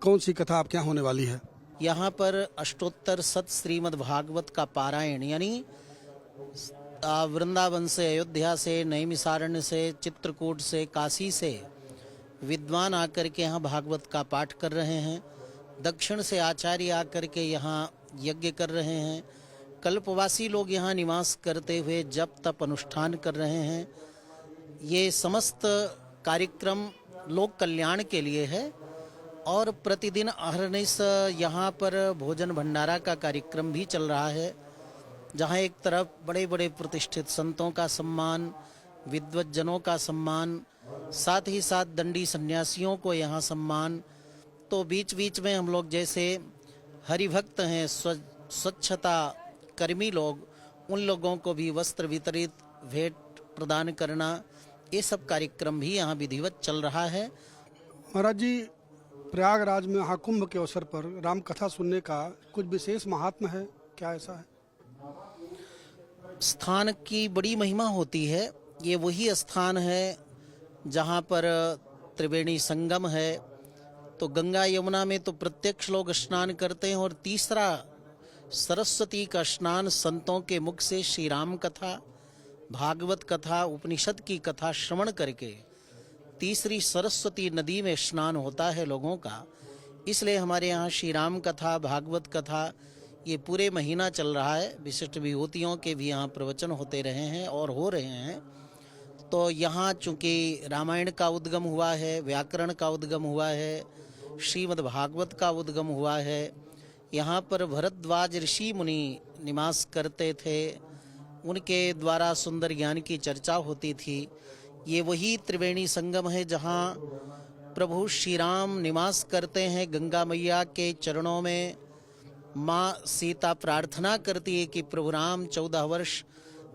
कौन सी कथा आपके यहाँ होने वाली है। यहाँ पर अष्टोत्तर सत श्रीमद् भागवत का पारायण, यानी वृंदावन से, अयोध्या से, नैमिषारण्य से, चित्रकूट से, काशी से विद्वान आकर के यहाँ भागवत का पाठ कर रहे हैं। दक्षिण से आचार्य आकर के यहाँ यज्ञ कर रहे हैं। कल्पवासी लोग यहाँ निवास करते हुए जप तप अनुष्ठान कर रहे हैं। ये समस्त कार्यक्रम लोक कल्याण के लिए है और प्रतिदिन अहर्निश यहाँ पर भोजन भंडारा का कार्यक्रम भी चल रहा है, जहाँ एक तरफ बड़े बड़े प्रतिष्ठित संतों का सम्मान, विद्वज्जनों का सम्मान, साथ ही साथ दंडी सन्यासियों को यहाँ सम्मान, तो बीच बीच में हम लोग जैसे हरिभक्त हैं, स्वच्छता कर्मी लोग, उन लोगों को भी वस्त्र वितरित, भेंट प्रदान करना, ये सब कार्यक्रम भी यहाँ विधिवत चल रहा है। महाराज जी, प्रयागराज में महाकुंभ के अवसर पर राम कथा सुनने का कुछ विशेष महात्मा है, क्या ऐसा है? स्थान की बड़ी महिमा होती है। ये वही स्थान है जहाँ पर त्रिवेणी संगम है। तो गंगा यमुना में तो प्रत्यक्ष लोग स्नान करते हैं, और तीसरा सरस्वती का स्नान संतों के मुख से श्री राम कथा, भागवत कथा, उपनिषद की कथा श्रवण करके तीसरी सरस्वती नदी में स्नान होता है लोगों का। इसलिए हमारे यहाँ श्री राम कथा, भागवत कथा ये पूरे महीना चल रहा है। विशिष्ट विभूतियों के भी यहाँ प्रवचन होते रहे हैं और हो रहे हैं। तो यहाँ चूँकि रामायण का उद्गम हुआ है, व्याकरण का उद्गम हुआ है, श्रीमद् भागवत का उद्गम हुआ है। यहाँ पर भरद्वाज ऋषि मुनि निवास करते थे, उनके द्वारा सुंदर ज्ञान की चर्चा होती थी। ये वही त्रिवेणी संगम है जहाँ प्रभु श्री राम निवास करते हैं। गंगा मैया के चरणों में माँ सीता प्रार्थना करती है कि प्रभु राम 14 वर्ष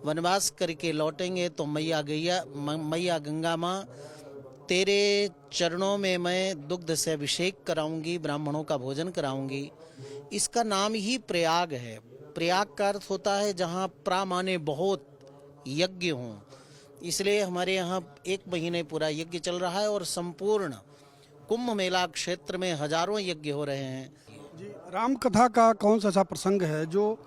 वनवास करके लौटेंगे तो मैया गंगा माँ तेरे चरणों में मैं दुग्ध से अभिषेक कराऊंगी, ब्राह्मणों का भोजन कराऊंगी। इसका नाम ही प्रयाग है। प्रयाग का अर्थ होता है जहाँ प्रामाने बहुत यज्ञ हों। इसलिए हमारे यहाँ 1 महीने पूरा यज्ञ चल रहा है और संपूर्ण कुंभ मेला क्षेत्र में हजारों यज्ञ हो रहे हैं। जी, राम कथा का कौन सा ऐसा प्रसंग है जो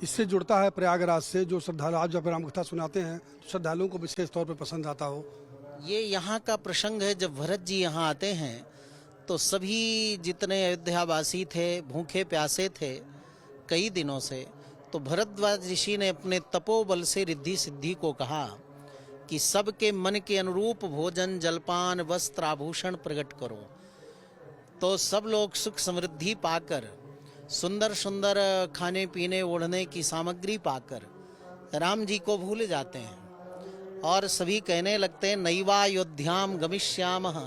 इससे जुड़ता है प्रयागराज से, जो श्रद्धालु आप जब राम कथा सुनाते हैं तो श्रद्धालुओं को विशेष तौर पर पसंद आता हो? ये यहाँ का प्रसंग है, जब भरत जी यहाँ आते हैं तो सभी जितने अयोध्यावासी थे भूखे प्यासे थे कई दिनों से, तो भरद्वाज ऋषि ने अपने तपोबल से रिद्धि सिद्धि को कहा कि सबके मन के अनुरूप भोजन, जलपान, वस्त्र, आभूषण प्रकट करो। तो सब लोग सुख समृद्धि पाकर, सुंदर सुंदर खाने पीने ओढ़ने की सामग्री पाकर राम जी को भूल जाते हैं और सभी कहने लगते हैं नैवायोध्याम गमिष्यामः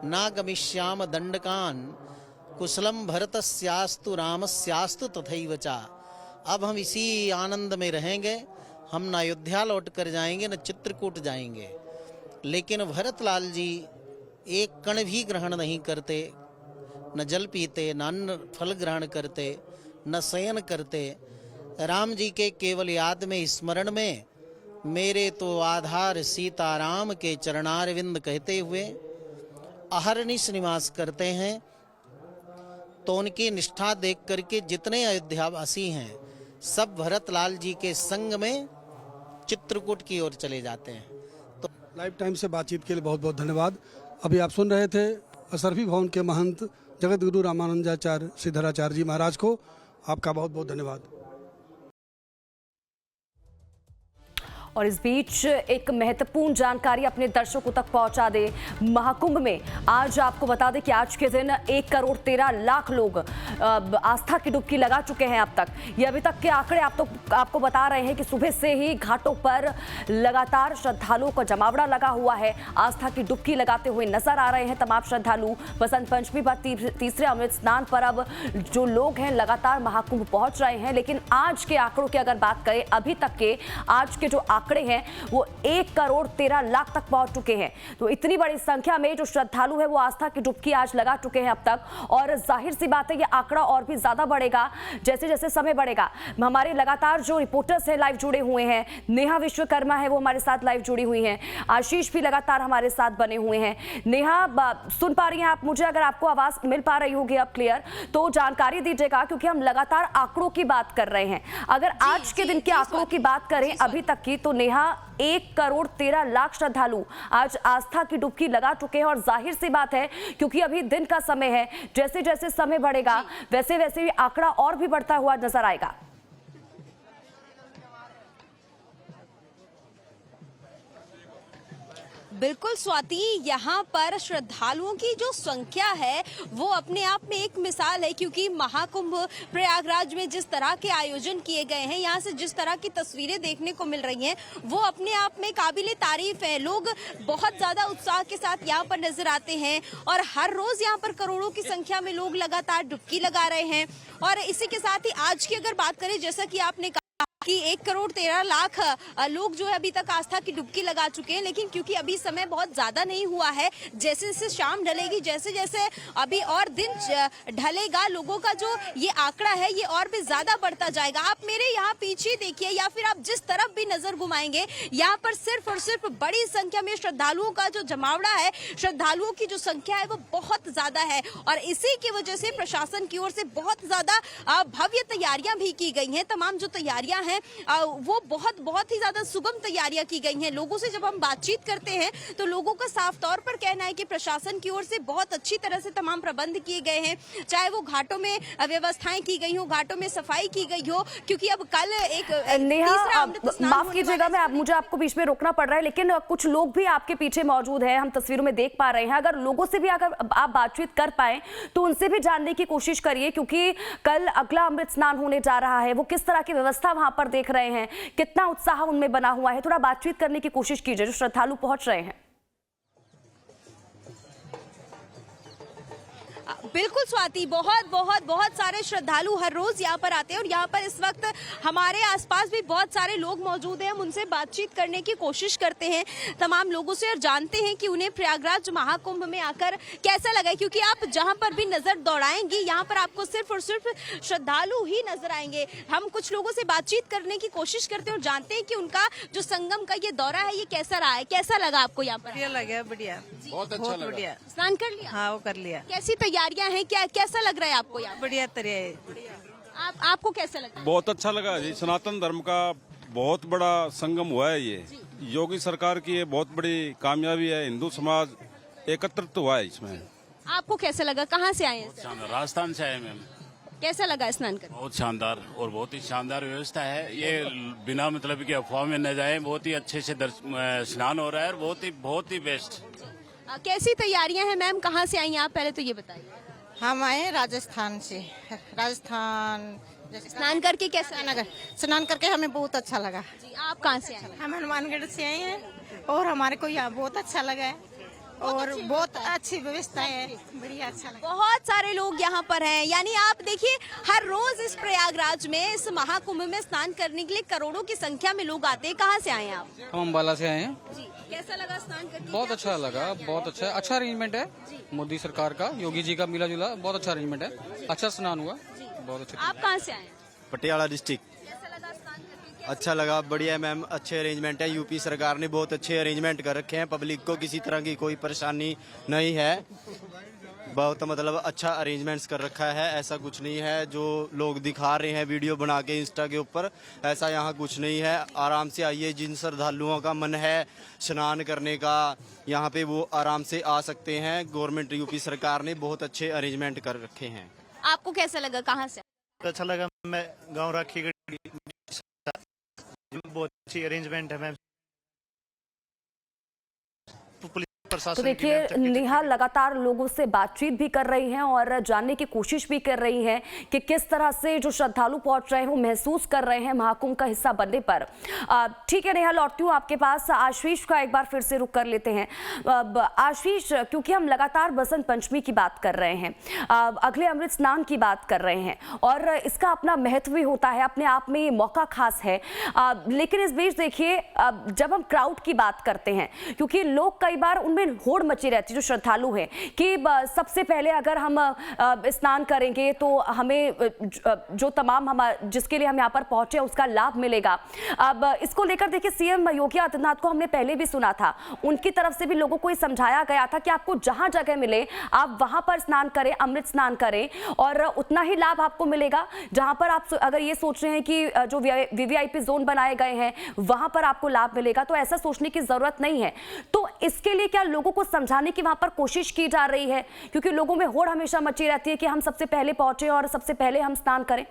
ना गमिष्याम दंडकान कुशलम भरतस्यास्तु रामस्यास्तु तथैव चा। अब हम इसी आनंद में रहेंगे, हम न अयोध्या लौट कर जाएंगे न चित्रकूट जाएंगे। लेकिन भरतलाल जी एक कण भी ग्रहण नहीं करते, न जल पीते, न अन्न फल ग्रहण करते, न शयन करते। राम जी के केवल याद में, स्मरण में मेरे तो आधार सीताराम के चरणारविंद कहते हुए अहर्निश निवास करते हैं। तो उनकी निष्ठा देख करके जितने अयोध्यावासी हैं सब भरतलाल जी के संग में चित्रकूट की ओर चले जाते हैं। तो लाइव टाइम से बातचीत के लिए बहुत बहुत धन्यवाद। अभी आप सुन रहे थे असरफी भवन के महंत जगत गुरु रामानंदाचार्य श्रीधराचार्य जी महाराज को। आपका बहुत बहुत धन्यवाद। और इस बीच एक महत्वपूर्ण जानकारी अपने दर्शकों तक पहुंचा दे। महाकुंभ में आज आपको बता दें कि आज के दिन 1,13,00,000 लोग आस्था की डुबकी लगा चुके हैं अब तक। ये अभी तक के आंकड़े आपको बता रहे हैं कि सुबह से ही घाटों पर लगातार श्रद्धालुओं का जमावड़ा लगा हुआ है। आस्था की डुबकी लगाते हुए नजर आ रहे हैं तमाम श्रद्धालु। बसंत पंचमी पर तीसरे अमृत स्नान पर अब जो लोग हैं लगातार महाकुंभ पहुंच रहे हैं। लेकिन आज के आंकड़ों की अगर बात करें, अभी तक के आज के जो आंकड़े हैं वो 1,13,00,000 तक पहुंच चुके हैं। तो इतनी बड़ी संख्या में जो श्रद्धालु है वो आस्था की डुबकी आज लगा चुके हैं अब तक, और जाहिर सी बात है ये आंकड़ा और भी ज्यादा बढ़ेगा जैसे जैसे समय बढ़ेगा। हमारे लगातार जो रिपोर्टर्स है लाइव जुड़े हुए हैं, नेहा विश्वकर्मा है वो हमारे साथ लाइव जुड़ी हुई हैं, आशीष भी लगातार हमारे साथ बने हुए हैं। नेहा, सुन पा रही हैं आप मुझे? अगर आपको आवाज मिल पा रही होगी अब क्लियर तो जानकारी दीजिएगा, क्योंकि हम लगातार आंकड़ों की बात कर रहे हैं। अगर आज के दिन के आंकड़ों की बात करें अभी तक की तो नेहा 1,13,00,000 श्रद्धालु आज आस्था की डुबकी लगा चुके हैं। और जाहिर सी बात है क्योंकि अभी दिन का समय है, जैसे जैसे समय बढ़ेगा वैसे वैसे ही आंकड़ा और भी बढ़ता हुआ नजर आएगा। बिल्कुल स्वाति, यहाँ पर श्रद्धालुओं की जो संख्या है वो अपने आप में एक मिसाल है, क्योंकि महाकुंभ प्रयागराज में जिस तरह के आयोजन किए गए हैं, यहाँ से जिस तरह की तस्वीरें देखने को मिल रही हैं वो अपने आप में काबिले तारीफ है। लोग बहुत ज्यादा उत्साह के साथ यहाँ पर नजर आते हैं और हर रोज यहाँ पर करोड़ों की संख्या में लोग लगातार डुबकी लगा रहे हैं। और इसी के साथ ही आज की अगर बात करें, जैसा कि आपने कि 1,13,00,000 लोग जो है अभी तक आस्था की डुबकी लगा चुके हैं, लेकिन क्योंकि अभी समय बहुत ज्यादा नहीं हुआ है, जैसे जैसे शाम ढलेगी, जैसे जैसे अभी और दिन ढलेगा, लोगों का जो ये आंकड़ा है ये और भी ज्यादा बढ़ता जाएगा। आप मेरे यहाँ पीछे देखिए या फिर आप जिस तरफ भी नजर घुमाएंगे, यहाँ पर सिर्फ और सिर्फ बड़ी संख्या में श्रद्धालुओं का जो जमावड़ा है, श्रद्धालुओं की जो संख्या है वो बहुत ज्यादा है। और इसी की वजह से प्रशासन की ओर से बहुत ज्यादा भव्य तैयारियां भी की गई हैं। तमाम जो तैयारियां हैं वो बहुत ही ज्यादा सुगम तैयारियां की गई हैं। लोगों से जब हम बातचीत करते हैं तो लोगों का साफ तौर पर कहना है कि प्रशासन की ओर से बहुत अच्छी तरह से तमाम प्रबंध किए गए हैं, चाहे वो घाटों में व्यवस्थाएं की गई हो, घाटों में सफाई की गई हो, क्योंकि अब कल एक नेहा, माफ कीजिएगा मुझे आपको बीच में रोकना पड़ रहा है, लेकिन कुछ लोग भी आपके पीछे मौजूद हैं, हम तस्वीरों में देख पा रहे हैं। अगर लोगों से भी अगर आप बातचीत कर पाए तो उनसे भी जानने की कोशिश करिए, क्योंकि कल अगला अमृत स्नान होने जा रहा है, वो किस तरह की व्यवस्था वहां पर देख रहे हैं, कितना उत्साह उनमें बना हुआ है। थोड़ा बातचीत करने की कोशिश कीजिए जो श्रद्धालु पहुंच रहे हैं। बिल्कुल स्वाति, बहुत सारे श्रद्धालु हर रोज यहाँ पर आते हैं और यहाँ पर इस वक्त हमारे आसपास भी बहुत सारे लोग मौजूद हैं। हम उनसे बातचीत करने की कोशिश करते हैं तमाम लोगों से और जानते हैं कि उन्हें प्रयागराज महाकुंभ में आकर कैसा लगा है, क्योंकि आप जहाँ पर भी नजर दौड़ाएंगी यहाँ पर आपको सिर्फ और सिर्फ श्रद्धालु ही नजर आएंगे। हम कुछ लोगों से बातचीत करने की कोशिश करते हैं और जानते हैं कि उनका जो संगम का ये दौरा है ये कैसा रहा है, कैसा लगा आपको यहाँ पर? बढ़िया लगा, बढ़िया, बहुत अच्छा लगा। बढ़िया। स्नान कर लिया? हाँ, वो कर लिया। कैसी तैयारियां हैं, क्या कैसा लग रहा है आपको यहाँ? बढ़िया तरह है। आपको कैसा लगा? बहुत अच्छा लगा जी। सनातन धर्म का बहुत बड़ा संगम हुआ है ये। योगी सरकार की ये बहुत बड़ी कामयाबी है। हिंदू समाज एकत्रित हुआ है इसमें। आपको कैसा लगा? कहाँ से आए हैं? राजस्थान से आए मैम। कैसा लगा स्नान कर? बहुत शानदार और बहुत ही शानदार व्यवस्था है। ये बिना मतलब की अफवाह में न जाए, बहुत ही अच्छे से स्नान हो रहा है और बहुत ही बेस्ट। कैसी तैयारियां हैं मैम? कहाँ से आई हैं आप, पहले तो ये बताइए। हम आए राजस्थान से। राजस्थान स्नान करके कैसा नगर स्नान करके हमें बहुत अच्छा लगा। जी, आप कहाँ से आए? हम हनुमानगढ़ से आए हैं और हमारे को यहाँ बहुत अच्छा लगा है और बहुत अच्छी व्यवस्था है, बढ़िया अच्छा लगा। बहुत सारे लोग यहाँ पर हैं, यानी आप देखिए हर रोज इस प्रयागराज में इस महाकुंभ में स्नान करने के लिए करोड़ों की संख्या में लोग आते हैं। कहाँ से आए हैं आप? हम अम्बाला से आए हैं। जी, कैसा लगा स्नान करके? बहुत अच्छा लगा, बहुत अच्छा अरेंजमेंट है मोदी सरकार का, योगी जी का मिला जुला बहुत अच्छा अरेंजमेंट है। अच्छा स्नान हुआ, बहुत अच्छा। आप कहाँ से आए? पटियाला डिस्ट्रिक्ट। कैसा लगा स्नान करके? अच्छा लगा, बढ़िया मैम, अच्छे अरेंजमेंट है। यूपी सरकार ने बहुत अच्छे अरेंजमेंट कर रखे हैं, पब्लिक को किसी तरह की कोई परेशानी नहीं है। बहुत मतलब अच्छा अरेंजमेंट्स कर रखा है, ऐसा कुछ नहीं है जो लोग दिखा रहे हैं वीडियो बना के इंस्टा के ऊपर, ऐसा यहाँ कुछ नहीं है। आराम से आइए, जिन श्रद्धालुओं का मन है स्नान करने का यहाँ पे वो आराम से आ सकते हैं। गवर्नमेंट यूपी सरकार ने बहुत अच्छे अरेंजमेंट कर रखे हैं। आपको कैसा लगा? कहाँ से? अच्छा लगा। मैं गाँव राखी बहुत अच्छी अरेंजमेंट है मैम। पुलिस प्रशासन तो की देखिए मेहनत की नेहा लगातार लोगों से बातचीत भी कर रही हैं और जानने की कोशिश भी कर रही हैं कि किस तरह से जो श्रद्धालु पहुंच रहे हैं वो महसूस कर रहे हैं महाकुंभ का हिस्सा बनने पर। ठीक है नेहा, लौटती हूँ आपके पास। आशीष का एक बार फिर से रुक कर लेते हैं। आशीष, क्योंकि हम लगातार बसंत पंचमी की बात कर रहे हैं, अगले अमृत स्नान की बात कर रहे हैं और इसका अपना महत्व भी होता है, अपने आप में ये मौका खास है। लेकिन इस बीच देखिए जब हम क्राउड की बात करते हैं, क्योंकि लोग कई बार उनमें होड़ मची रहती है, जो श्रद्धालु हैं कि सबसे पहले अगर हम स्नान करेंगे तो हमें जो तमाम हम जिसके लिए हम यहाँ पर पहुंचे उसका लाभ मिलेगा। अब इसको लेकर देखिए सीएम योगी आदित्यनाथ को हमने पहले भी सुना था, उनकी तरफ से भी लोगों को समझाया गया था कि आपको जहां जगह मिले आप वहां पर स्नान करें, अमृत स्नान करें और उतना ही लाभ आपको मिलेगा। जहां पर आप अगर ये सोच रहे हैं कि जो वीवीआईपी जोन बनाए गए हैं वहां पर आपको लाभ मिलेगा, तो ऐसा सोचने की जरूरत नहीं है। तो इसके लिए क्या लोगों को समझाने की वहां पर कोशिश की जा रही है? क्योंकि लोगों में होड़ हमेशा मची रहती है कि हम सबसे पहले पहुंचे और सबसे पहले हम स्नान करें।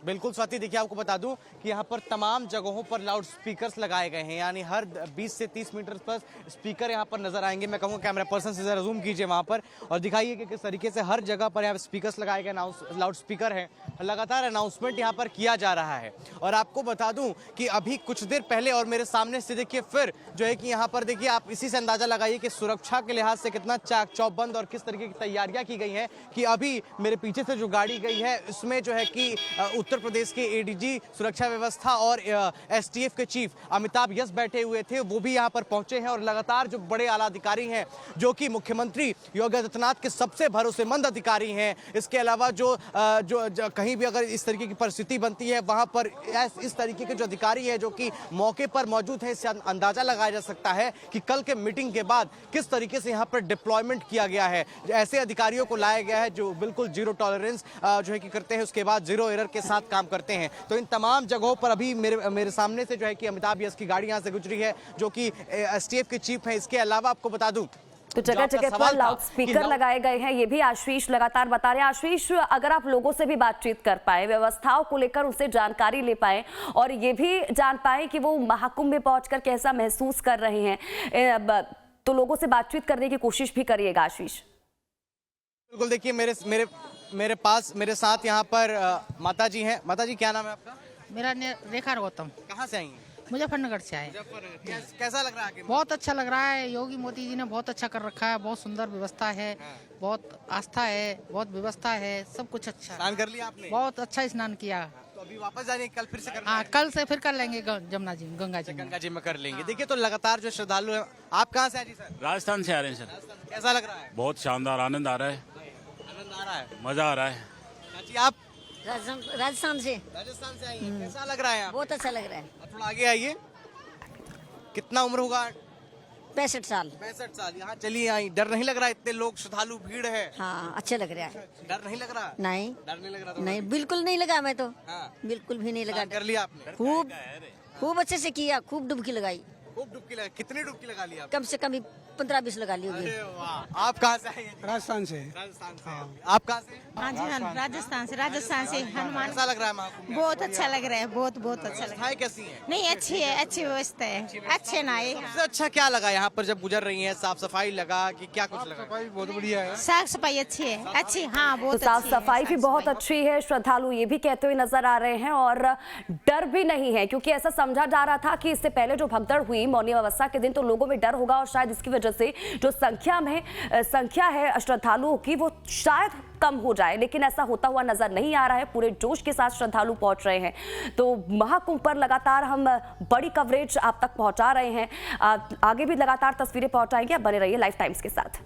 बिल्कुल स्वाति, देखिए आपको बता दूं कि यहाँ पर तमाम जगहों पर लाउड स्पीकर्स लगाए गए हैं, यानी हर 20 से 30 मीटर पर स्पीकर यहाँ पर नजर आएंगे। मैं कहूँगा कैमरा पर्सन से जरा जूम कीजिए वहाँ पर और दिखाइए कि किस तरीके से हर जगह पर यहाँ स्पीकर्स लगाए गए, लाउड स्पीकर हैं, लगातार अनाउंसमेंट यहाँ पर किया जा रहा है। और आपको बता दूं कि अभी कुछ देर पहले और मेरे सामने से देखिए फिर जो है कि यहाँ पर देखिए आप इसी से अंदाजा लगाइए कि सुरक्षा के लिहाज से कितना चाक चौबंद और किस तरीके की तैयारियां की गई हैं कि अभी मेरे पीछे से जो गाड़ी गई है इसमें जो है कि उत्तर प्रदेश के एडीजी सुरक्षा व्यवस्था और एसटीएफ के चीफ अमिताभ यस बैठे हुए थे, वो भी यहाँ पर पहुंचे हैं और लगातार जो बड़े आला अधिकारी हैं जो कि मुख्यमंत्री योगी आदित्यनाथ के सबसे भरोसेमंद अधिकारी हैं, इसके अलावा जो कहीं भी अगर इस तरीके की परिस्थिति बनती है वहां पर इस तरीके के जो अधिकारी हैं जो कि मौके पर मौजूद हैं, इससे अंदाजा लगाया जा सकता है कि कल के मीटिंग के बाद किस तरीके से यहाँ पर डिप्लॉयमेंट किया गया है। ऐसे अधिकारियों को लाया गया है जो बिल्कुल जीरो टॉलरेंस जो है कि करते हैं, उसके बाद जीरो एरर के साथ काम करते हैं। तो इन तमाम जगहों पर अभी मेरे सामने से जो है कि अमिताभ यस की गाड़ी यहाँ से गुजरी है जो कि एसटीएफ के चीफ हैं। इसके अलावा आपको बता दूं तो जगह जगह पर लाउड स्पीकर लगाए गए हैं, ये भी आशीष लगातार बता रहे हैं। आशीष, अगर आप लोगों से भी बातचीत कर पाए, व्यवस्थाओं को लेकर उनसे जानकारी ले पाए और ये भी जान पाए कि वो महाकुंभ में पहुंचकर कैसा महसूस कर रहे हैं, तो लोगों से बातचीत करने की कोशिश भी करिएगा आशीष। बिल्कुल, देखिए मेरे पास मेरे साथ यहाँ पर माता जी हैं। माता जी, क्या नाम है आपका? मेरा रेखा गौतम। कहाँ से आई हैं? मुजफ्फरनगर से आए। कैसा लग रहा है? बहुत अच्छा लग रहा है, योगी मोदी जी ने बहुत अच्छा कर रखा है, बहुत सुंदर व्यवस्था है, बहुत आस्था है, बहुत व्यवस्था है, सब कुछ अच्छा। स्नान कर लिया आपने? बहुत अच्छा स्नान किया। तो अभी वापस जाने, कल फिर से करना हाँ, है? कल से फिर कर लेंगे जमुना जी, गंगा जी में कर लेंगे। देखिए तो लगातार जो श्रद्धालु हैं, आप कहाँ से हैं जी सर? राजस्थान से आ रहे हैं सर। कैसा लग रहा है? बहुत शानदार, आनंद आ रहा है, आनंद आ रहा है, मजा आ रहा है। चाची आप राजस्थान से। राजस्थान से आई हैं, कैसा लग रहा है? बहुत अच्छा लग रहा है। थोड़ा आगे आइए। कितना उम्र होगा? 65 साल। 65 साल। यहाँ चलिए आई, डर नहीं लग रहा? इतने लोग श्रद्धालु भीड़ है। हाँ, अच्छा लग रहा है। डर नहीं लग रहा? नहीं, डर नहीं लग रहा? नहीं, बिल्कुल नहीं लगा। मैं तो हाँ। बिल्कुल भी नहीं लगा। कर लिया आपने? खूब अच्छे से किया, खूब डुबकी लगाई। खूब डुबकी लगा? कितनी डुबकी लगा ली आप? कम से कम 15-20 लगा ली होगी। अरे वाह! आप कहाँ से आए हैं? राजस्थान से। राजस्थान से। आप कहाँ से? हाँ जी, हाँ, राजस्थान से हनुमान। कैसा लग रहा है महाकुंभ? बहुत अच्छा लग रहा है, बहुत अच्छा लग रहा व्यवस्थाएं कैसी हैं? है। नहीं, अच्छी है, अच्छी व्यवस्था है, अच्छे ना है। सबसे अच्छा क्या लगा यहाँ पर जब गुजर रही हैं? साफ सफाई लगा कि क्या कुछ लगा? सफाई बहुत बढ़िया है। साफ सफाई अच्छी है, अच्छी। हाँ, तो बहुत साफ सफाई भी बहुत अच्छी है, श्रद्धालु ये भी कहते हुए नजर आ रहे हैं और डर भी नहीं है, क्योंकि ऐसा समझा जा रहा था कि इससे पहले जो भगदड़ हुई मौनी अमावस्या के दिन तो लोगों में डर होगा और शायद इसकी वजह से जो संख्या है श्रद्धालुओं की वो शायद कम हो जाए, लेकिन ऐसा होता हुआ नजर नहीं आ रहा है। पूरे जोश के साथ श्रद्धालु पहुंच रहे हैं। तो महाकुंभ पर लगातार हम बड़ी कवरेज आप तक पहुंचा रहे हैं, आगे भी लगातार तस्वीरें पहुंचाएंगे। बने रहिए लाइफ टाइम्स के साथ।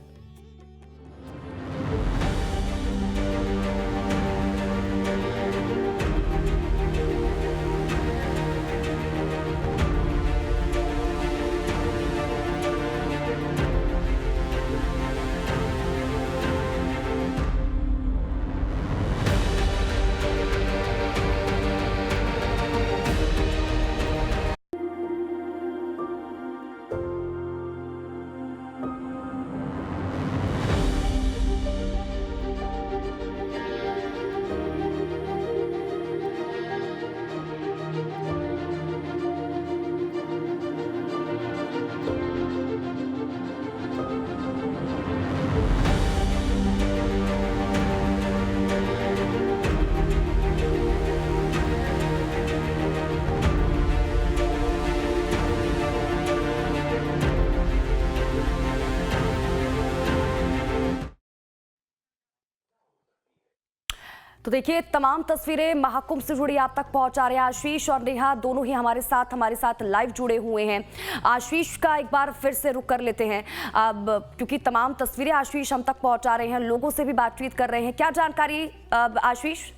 तो देखिए तमाम तस्वीरें महाकुंभ से जुड़ी आप तक पहुंचा रहे हैं आशीष और नेहा, दोनों ही हमारे साथ लाइव जुड़े हुए हैं। आशीष का एक बार फिर से रुख कर लेते हैं अब, क्योंकि तमाम तस्वीरें आशीष हम तक पहुंचा रहे हैं, लोगों से भी बातचीत कर रहे हैं। क्या जानकारी आशीष?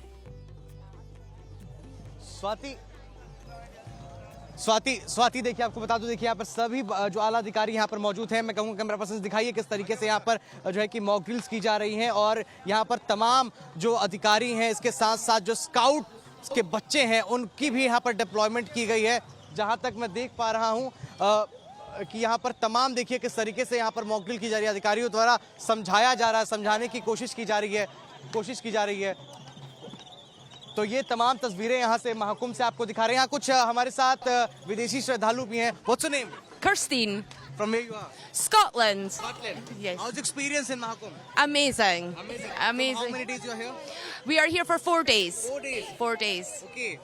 स्वाति देखिए, आपको बता दूं, देखिए यहाँ पर सभी जो आला अधिकारी यहाँ पर मौजूद हैं। मैं कहूँगा कैमरा पर्सन दिखाइए किस तरीके से यहाँ पर जो है कि मॉक ड्रिल्स की जा रही हैं और यहाँ पर तमाम जो अधिकारी हैं, इसके साथ साथ जो स्काउट के बच्चे हैं उनकी भी यहाँ पर डिप्लॉयमेंट की गई है। जहाँ तक मैं देख पा रहा हूँ कि यहाँ पर तमाम देखिए किस तरीके से यहाँ पर मॉक ड्रिल की जा रही है, अधिकारियों द्वारा समझाया जा रहा है, समझाने की कोशिश की जा रही है। तो ये तमाम तस्वीरें यहाँ से महाकुंभ से आपको दिखा रहे हैं। यहाँ कुछ हमारे साथ विदेशी श्रद्धालु भी हैं। What's your name? Kirstine. From where you are? Scotland. Yes. How's the experience in Mahakumbh? Amazing. How many days you are here? We are here for 4 days. 4 days. 4 days. Okay.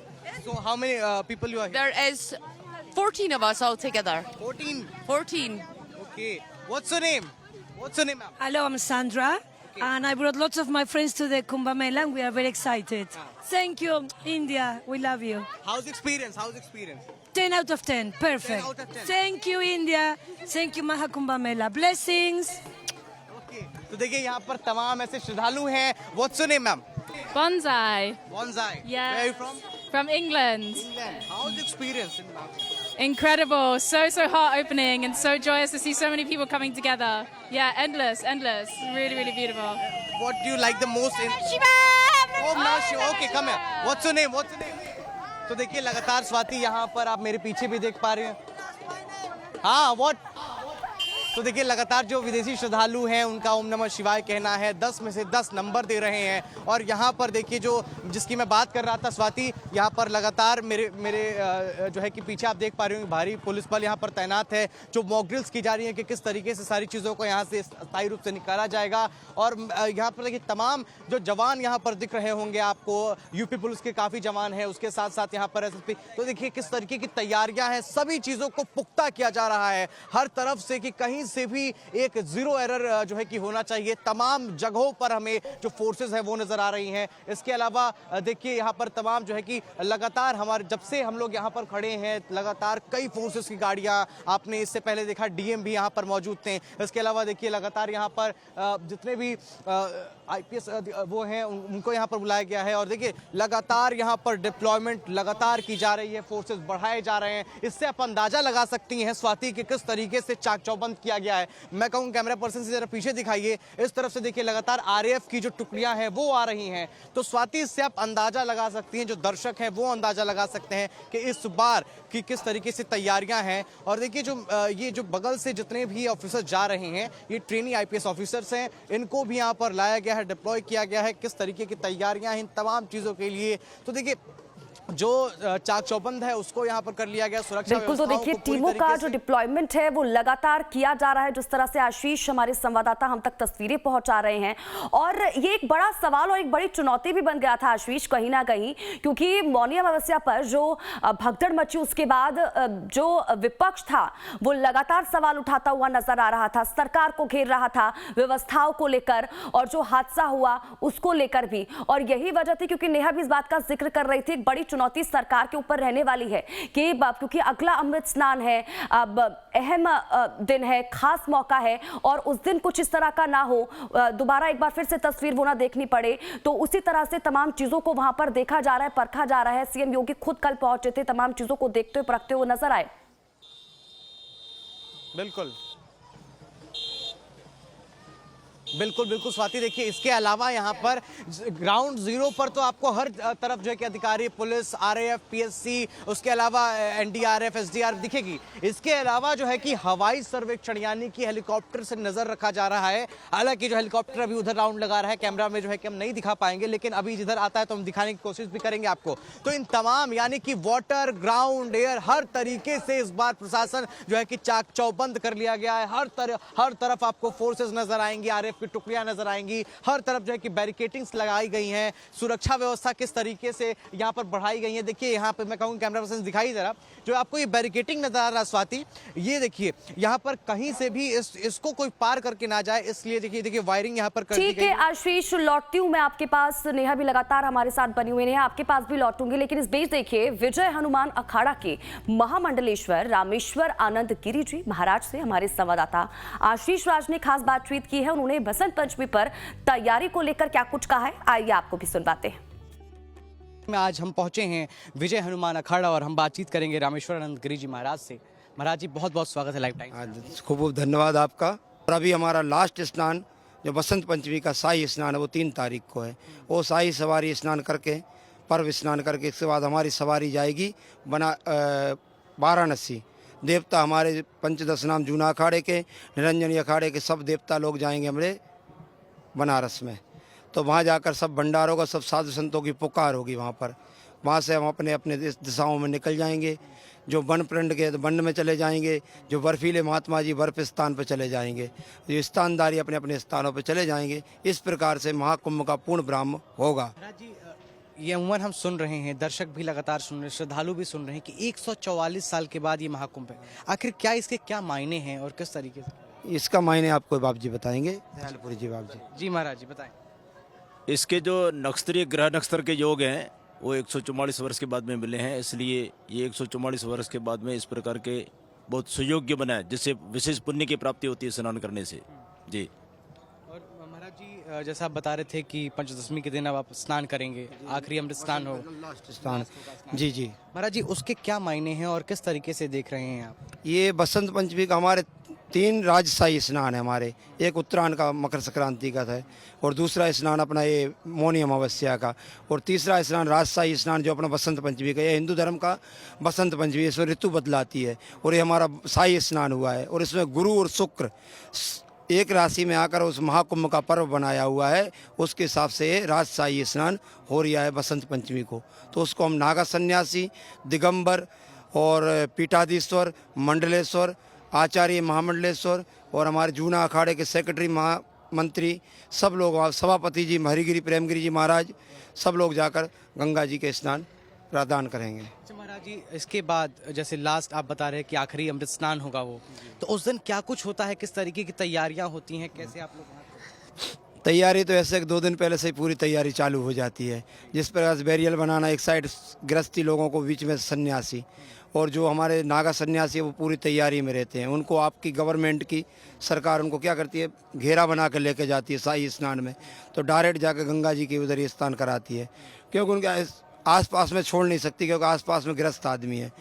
So how many people you are here? There is 14 of us all together. 14. 14. Okay. What's your name? Ma'am? Hello, I'm Sandra. And I brought lots of my friends to the Kumbh Mela and we are very excited. Thank you, India. We love you. How's the experience? 10 out of 10. Perfect. 10 out of 10. Thank you, India. Thank you, Mahakumbh Mela. Blessings. Okay. तो देखिए यहाँ पर तमाम ऐसे श्रद्धालु हैं। What's your name, ma'am? Bonsai. Yeah. Where are you from? From England. England. How's the experience in Mahakumbh? Incredible. So heart opening and so joyous to see so many people coming together. Yeah, endless. Really beautiful. What do you like the most in Om Namah Shivaya. Okay, come here. What's your name? तो देखिए लगातार स्वाति यहाँ पर आप मेरे पीछे भी देख पा रहे हैं। हाँ, what? तो देखिए लगातार जो विदेशी श्रद्धालु हैं उनका ओम नमः शिवाय कहना है, 10 में से 10 नंबर दे रहे हैं। और यहाँ पर देखिए जो जिसकी मैं बात कर रहा था स्वाति, यहाँ पर लगातार मेरे जो है कि पीछे आप देख पा रहे हो भारी पुलिस बल यहाँ पर तैनात है। जो मॉक ड्रिल्स की जा रही है कि किस तरीके से सारी चीज़ों को यहाँ से स्थायी रूप से निकाला जाएगा। और यहाँ पर देखिए तमाम जो जवान यहाँ पर दिख रहे होंगे आपको, यूपी पुलिस के काफ़ी जवान हैं, उसके साथ साथ यहाँ पर एसएसपी। तो देखिए किस तरीके की तैयारियाँ हैं, सभी चीज़ों को पुख्ता किया जा रहा है हर तरफ से कि कहीं से भी एक जीरो एरर जो है कि होना चाहिए। तमाम जगहों पर हमें जो फोर्सेस है वो नजर आ रही हैं। इसके अलावा देखिए यहाँ पर तमाम जो है कि लगातार हमारे जब से हम लोग यहाँ पर खड़े हैं लगातार कई फोर्सेस की गाड़ियाँ, आपने इससे पहले देखा डीएम भी यहाँ पर मौजूद थे। इसके अलावा देखिए लगातार यहाँ पर जितने भी आईपीएस वो हैं उनको यहाँ पर बुलाया गया है। और देखिए लगातार यहाँ पर डिप्लॉयमेंट लगातार की जा रही है, फोर्सेस बढ़ाए जा रहे हैं। इससे आप अंदाजा लगा सकती हैं स्वाति कि किस तरीके से चाक चौबंद किया गया है। मैं कहूँ कैमरा पर्सन से जरा पीछे दिखाइए, इस तरफ से देखिए लगातार आरएएफ की जो टुकड़ियां हैं वो आ रही हैं। तो स्वाति इससे आप अंदाजा लगा सकती हैं, जो दर्शक हैं वो अंदाजा लगा सकते हैं कि इस बार की किस तरीके से तैयारियां हैं। और देखिए जो ये जो बगल से जितने भी ऑफिसर जा रहे हैं ये ट्रेनी आईपीएस ऑफिसर्स हैं, इनको भी यहाँ पर लाया गया है, डिप्लॉय किया गया है। किस तरीके की तैयारियां हैं इन तमाम चीज़ों के लिए, तो देखिए जो चाक चौबंद है उसको यहाँ पर कर लिया गया। सुरक्षा बिल्कुल, तो देखिए टीमों का जो डिप्लॉयमेंट है वो लगातार किया जा रहा है। जिस तरह से आशीष हमारे संवाददाता हम तक तस्वीरें पहुंचा रहे हैं, और ये एक बड़ा सवाल और एक बड़ी चुनौती भी बन गया था आशीष कहीं ना कहीं, क्योंकि मौनी अमावस्या पर जो भगदड़ मची उसके बाद जो विपक्ष था वो लगातार सवाल उठाता हुआ नजर आ रहा था, सरकार को घेर रहा था व्यवस्थाओं को लेकर और जो हादसा हुआ उसको लेकर भी। और यही वजह थी, क्योंकि नेहा भी इस बात का जिक्र कर रही थी, एक बड़ी चुनौती सरकार के ऊपर रहने वाली है कि क्योंकि अगला अमृत स्नान है, अब अहम दिन है, खास मौका है, और उस दिन कुछ इस तरह का ना हो, दोबारा एक बार फिर से तस्वीर वो ना देखनी पड़े। तो उसी तरह से तमाम चीजों को वहां पर देखा जा रहा है, परखा जा रहा है। सीएम योगी खुद कल पहुंचे थे, तमाम चीजों को देखते हुए परखते हुए नजर आए। बिल्कुल स्वाति, देखिए इसके अलावा यहाँ पर ग्राउंड जीरो पर तो आपको हर तरफ जो है कि अधिकारी, पुलिस, आरएएफ, पीएससी, उसके अलावा एनडीआरएफ, एसडीआरएफ दिखेगी। इसके अलावा जो है कि हवाई सर्वेक्षण यानी कि हेलीकॉप्टर से नजर रखा जा रहा है। हालांकि जो हेलीकॉप्टर अभी उधर राउंड लगा रहा है, कैमरा में जो है कि हम नहीं दिखा पाएंगे, लेकिन अभी जिधर आता है तो हम दिखाने की कोशिश भी करेंगे आपको। तो इन तमाम यानी कि वाटर, ग्राउंड, एयर, हर तरीके से इस बार प्रशासन जो है कि चाक चौबंद कर लिया गया है। हर तरफ आपको फोर्सेज नजर आएंगी, आरएएफ की आपकी टुकड़ियां नजर आएंगी। हर तरफ जो है कि बैरिकेटिंग्स लगाई गई हैं। सुरक्षा व्यवस्था किस तरीके से यहाँ पर बढ़ाई गई है, देखिए यहाँ पे मैं कहूँ कैमरा पर्सन दिखाई दे रहा जो आपको ये बैरिकेटिंग नजर आ रहा स्वाति, ये देखिए यहाँ पर कहीं से भी इसको कोई पार करके ना जाए, इसलिए देखिए वायरिंग यहाँ पर कर दी ठीक गई है आशीष, लौटती हूँ मैं आपके पास। नेहा भी लगातार हमारे साथ बनी हुई है, आपके पास भी लौटूंगी, लेकिन इस बीच देखिए विजय हनुमान अखाड़ा के महामंडलेश्वर रामेश्वर आनंद गिरी जी महाराज से हमारे संवाददाता आशीष राज ने खास बातचीत की है। उन्होंने बसंत पंचमी पर तैयारी को लेकर क्या कुछ कहा है, आइए आपको भी सुनवाते हैं। में आज हम पहुंचे हैं विजय हनुमान अखाड़ा और हम बातचीत करेंगे रामेश्वर आनंद गिरी जी महाराज से। महाराज जी बहुत बहुत स्वागत है लाइव टाइम। खूब खूब धन्यवाद आपका। और अभी हमारा लास्ट स्नान जो बसंत पंचमी का शाही स्नान है वो 3 तारीख को है। वो शाही सवारी स्नान करके पर्व स्नान करके इसके बाद हमारी सवारी जाएगी वाराणसी। देवता हमारे पंचदश नाम जूना अखाड़े के, निरंजनी अखाड़े के सब देवता लोग जाएंगे हमारे बनारस में। तो वहाँ जाकर सब भंडार होगा, सब साधु संतों की पुकार होगी वहाँ पर। वहाँ से हम अपने अपने दिशाओं में निकल जाएंगे। जो वन प्रंड के तो वन में चले जाएंगे, जो बर्फीले महात्मा जी बर्फ स्थान पर चले जाएंगे, जो स्थानदारी अपने अपने स्थानों पर चले जाएंगे। इस प्रकार से महाकुंभ का पूर्ण ब्रह्म होगा। ये उम्र हम सुन रहे हैं, दर्शक भी लगातार सुन रहे हैं, श्रद्धालु भी सुन रहे हैं कि 144 साल के बाद ये महाकुंभ है। आखिर क्या इसके क्या मायने हैं और किस तरीके से? इसका मायने आपको बाप जी बताएंगे, दयालपुरी जी बाप जी। जी महाराज जी बताएं। इसके जो नक्षत्रीय ग्रह नक्षत्र के योग हैं वो 144 वर्ष के बाद में मिले हैं, इसलिए ये 144 वर्ष के बाद में इस प्रकार के बहुत सुयोग्य बना है, जिससे विशेष पुण्य की प्राप्ति होती है स्नान करने से। जी और महाराज जी जैसा आप बता रहे थे कि पंचदशमी के दिन अब आप स्नान करेंगे, आखिरी अमृत स्नान हो, लास्ट स्नान। जी जी महाराज जी उसके क्या मायने हैं और किस तरीके से देख रहे हैं आप? ये बसंत पंचमी का हमारे 3 राजशाही स्नान है हमारे। एक उत्तरायण का मकर संक्रांति का है, और दूसरा स्नान अपना ये मौनी अमावस्या का, और तीसरा स्नान राजशाही स्नान जो अपना बसंत पंचमी का। ये हिंदू धर्म का बसंत पंचमी, इसमें ऋतु बदलाती है और ये हमारा शाही स्नान हुआ है। और इसमें गुरु और शुक्र एक राशि में आकर उस महाकुंभ का पर्व बनाया हुआ है, उसके हिसाब से ये राजशाही स्नान हो रहा है बसंत पंचमी को। तो उसको हम नागा सन्यासी, दिगंबर और पीठाधीश्वर, मंडलेश्वर, आचार्य महामंडलेश्वर और हमारे जूना अखाड़े के सेक्रेटरी महामंत्री सब लोग, सभापति जी हरिगिरी प्रेमगिरी जी महाराज, सब लोग जाकर गंगा जी के स्नान प्रदान करेंगे। अच्छा महाराज जी इसके बाद जैसे लास्ट आप बता रहे हैं कि आखिरी अमृत स्नान होगा वो, तो उस दिन क्या कुछ होता है, किस तरीके की तैयारियां होती हैं, कैसे आप लोग? तैयारी तो ऐसे 2 दिन पहले से ही पूरी तैयारी चालू हो जाती है। जिस प्रकार बैरियल बनाना, एक साइड गृहस्थी लोगों को, बीच में सन्यासी, और जो हमारे नागा सन्यासी वो पूरी तैयारी में रहते हैं। उनको आपकी गवर्नमेंट की सरकार उनको क्या करती है, घेरा बना कर लेके जाती है शाही स्नान में, तो डायरेक्ट जाकर गंगा जी के उधर ही स्नान कराती है, क्योंकि उनके आसपास में छोड़ नहीं सकती, क्योंकि आसपास में गृहस्थ आदमी है।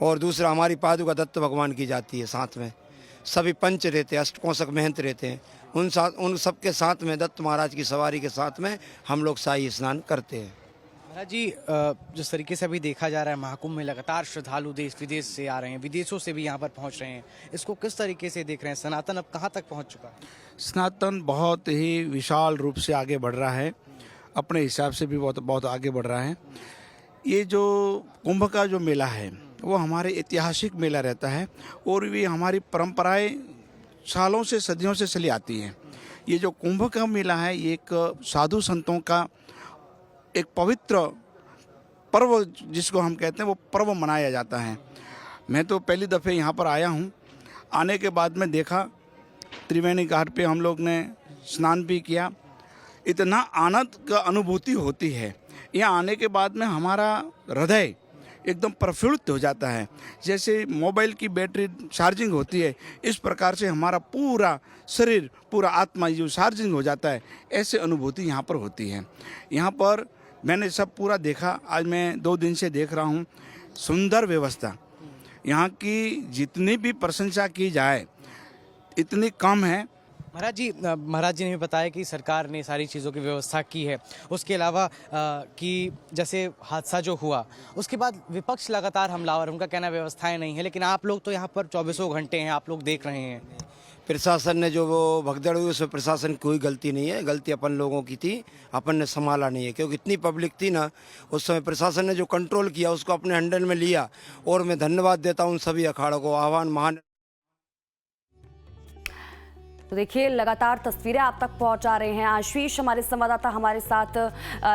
और दूसरा हमारी पादुका दत्त भगवान की जाती है साथ में, सभी पंच रहते हैं, अष्टकोशक महंत रहते हैं, उन सब के साथ में दत्त महाराज की सवारी के साथ में हम लोग शाही स्नान करते हैं। महाराज जी जिस तरीके से अभी देखा जा रहा है महाकुंभ में लगातार श्रद्धालु देश विदेश से आ रहे हैं, विदेशों से भी यहाँ पर पहुँच रहे हैं, इसको किस तरीके से देख रहे हैं? सनातन अब कहाँ तक पहुँच चुका है? सनातन बहुत ही विशाल रूप से आगे बढ़ रहा है, अपने हिसाब से भी बहुत बहुत आगे बढ़ रहा है। ये जो कुंभ का जो मेला है वो हमारे ऐतिहासिक मेला रहता है, और भी हमारी परंपराएं सालों से सदियों से चली आती हैं। ये जो कुंभ का मेला है ये एक साधु संतों का एक पवित्र पर्व जिसको हम कहते हैं वो पर्व मनाया जाता है। मैं तो पहली दफ़े यहाँ पर आया हूँ, आने के बाद में देखा त्रिवेणी घाट पे हम लोग ने स्नान भी किया, इतना आनंद का अनुभूति होती है। यहाँ आने के बाद में हमारा हृदय एकदम प्रफुल्लित हो जाता है, जैसे मोबाइल की बैटरी चार्जिंग होती है, इस प्रकार से हमारा पूरा शरीर, पूरा आत्मा जो चार्जिंग हो जाता है, ऐसे अनुभूति यहाँ पर होती है। यहाँ पर मैंने सब पूरा देखा, आज मैं 2 दिन से देख रहा हूँ। सुंदर व्यवस्था, यहाँ की जितनी भी प्रशंसा की जाए इतनी कम है। महाराज जी ने भी बताया कि सरकार ने सारी चीज़ों की व्यवस्था की है। उसके अलावा कि जैसे हादसा जो हुआ उसके बाद विपक्ष लगातार हमलावर, उनका कहना व्यवस्थाएं नहीं है, लेकिन आप लोग तो यहाँ पर 24 घंटे हैं, आप लोग देख रहे हैं। प्रशासन ने जो वो भगदड़ हुई उसमें प्रशासन की कोई गलती नहीं है, गलती अपन लोगों की थी, अपन ने संभाला नहीं है, क्योंकि इतनी पब्लिक थी ना उस समय। प्रशासन ने जो कंट्रोल किया उसको अपने हैंडल में लिया, और मैं धन्यवाद देता हूँ उन सभी अखाड़ों को। आह्वान महान तो देखिए लगातार तस्वीरें आप तक पहुंचा रहे हैं आशीष, हमारे संवाददाता हमारे साथ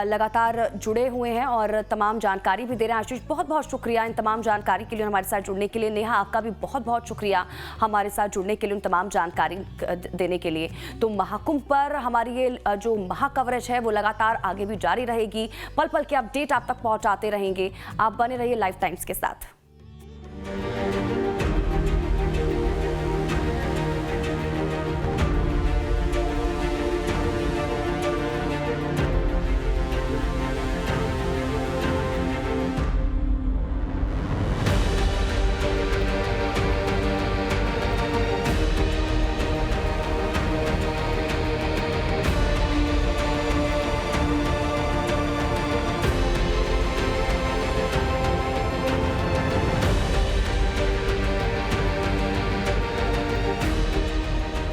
लगातार जुड़े हुए हैं और तमाम जानकारी भी दे रहे हैं। आशीष, बहुत बहुत शुक्रिया इन तमाम जानकारी के लिए, हमारे साथ जुड़ने के लिए। नेहा, आपका भी बहुत बहुत शुक्रिया हमारे साथ जुड़ने के लिए, उन तमाम जानकारी देने के लिए। तो महाकुंभ पर हमारी ये जो महा कवरेज है वो लगातार आगे भी जारी रहेगी, पल पल के अपडेट आप तक पहुँचाते रहेंगे। आप बने रहिए लाइव टाइम्स के साथ।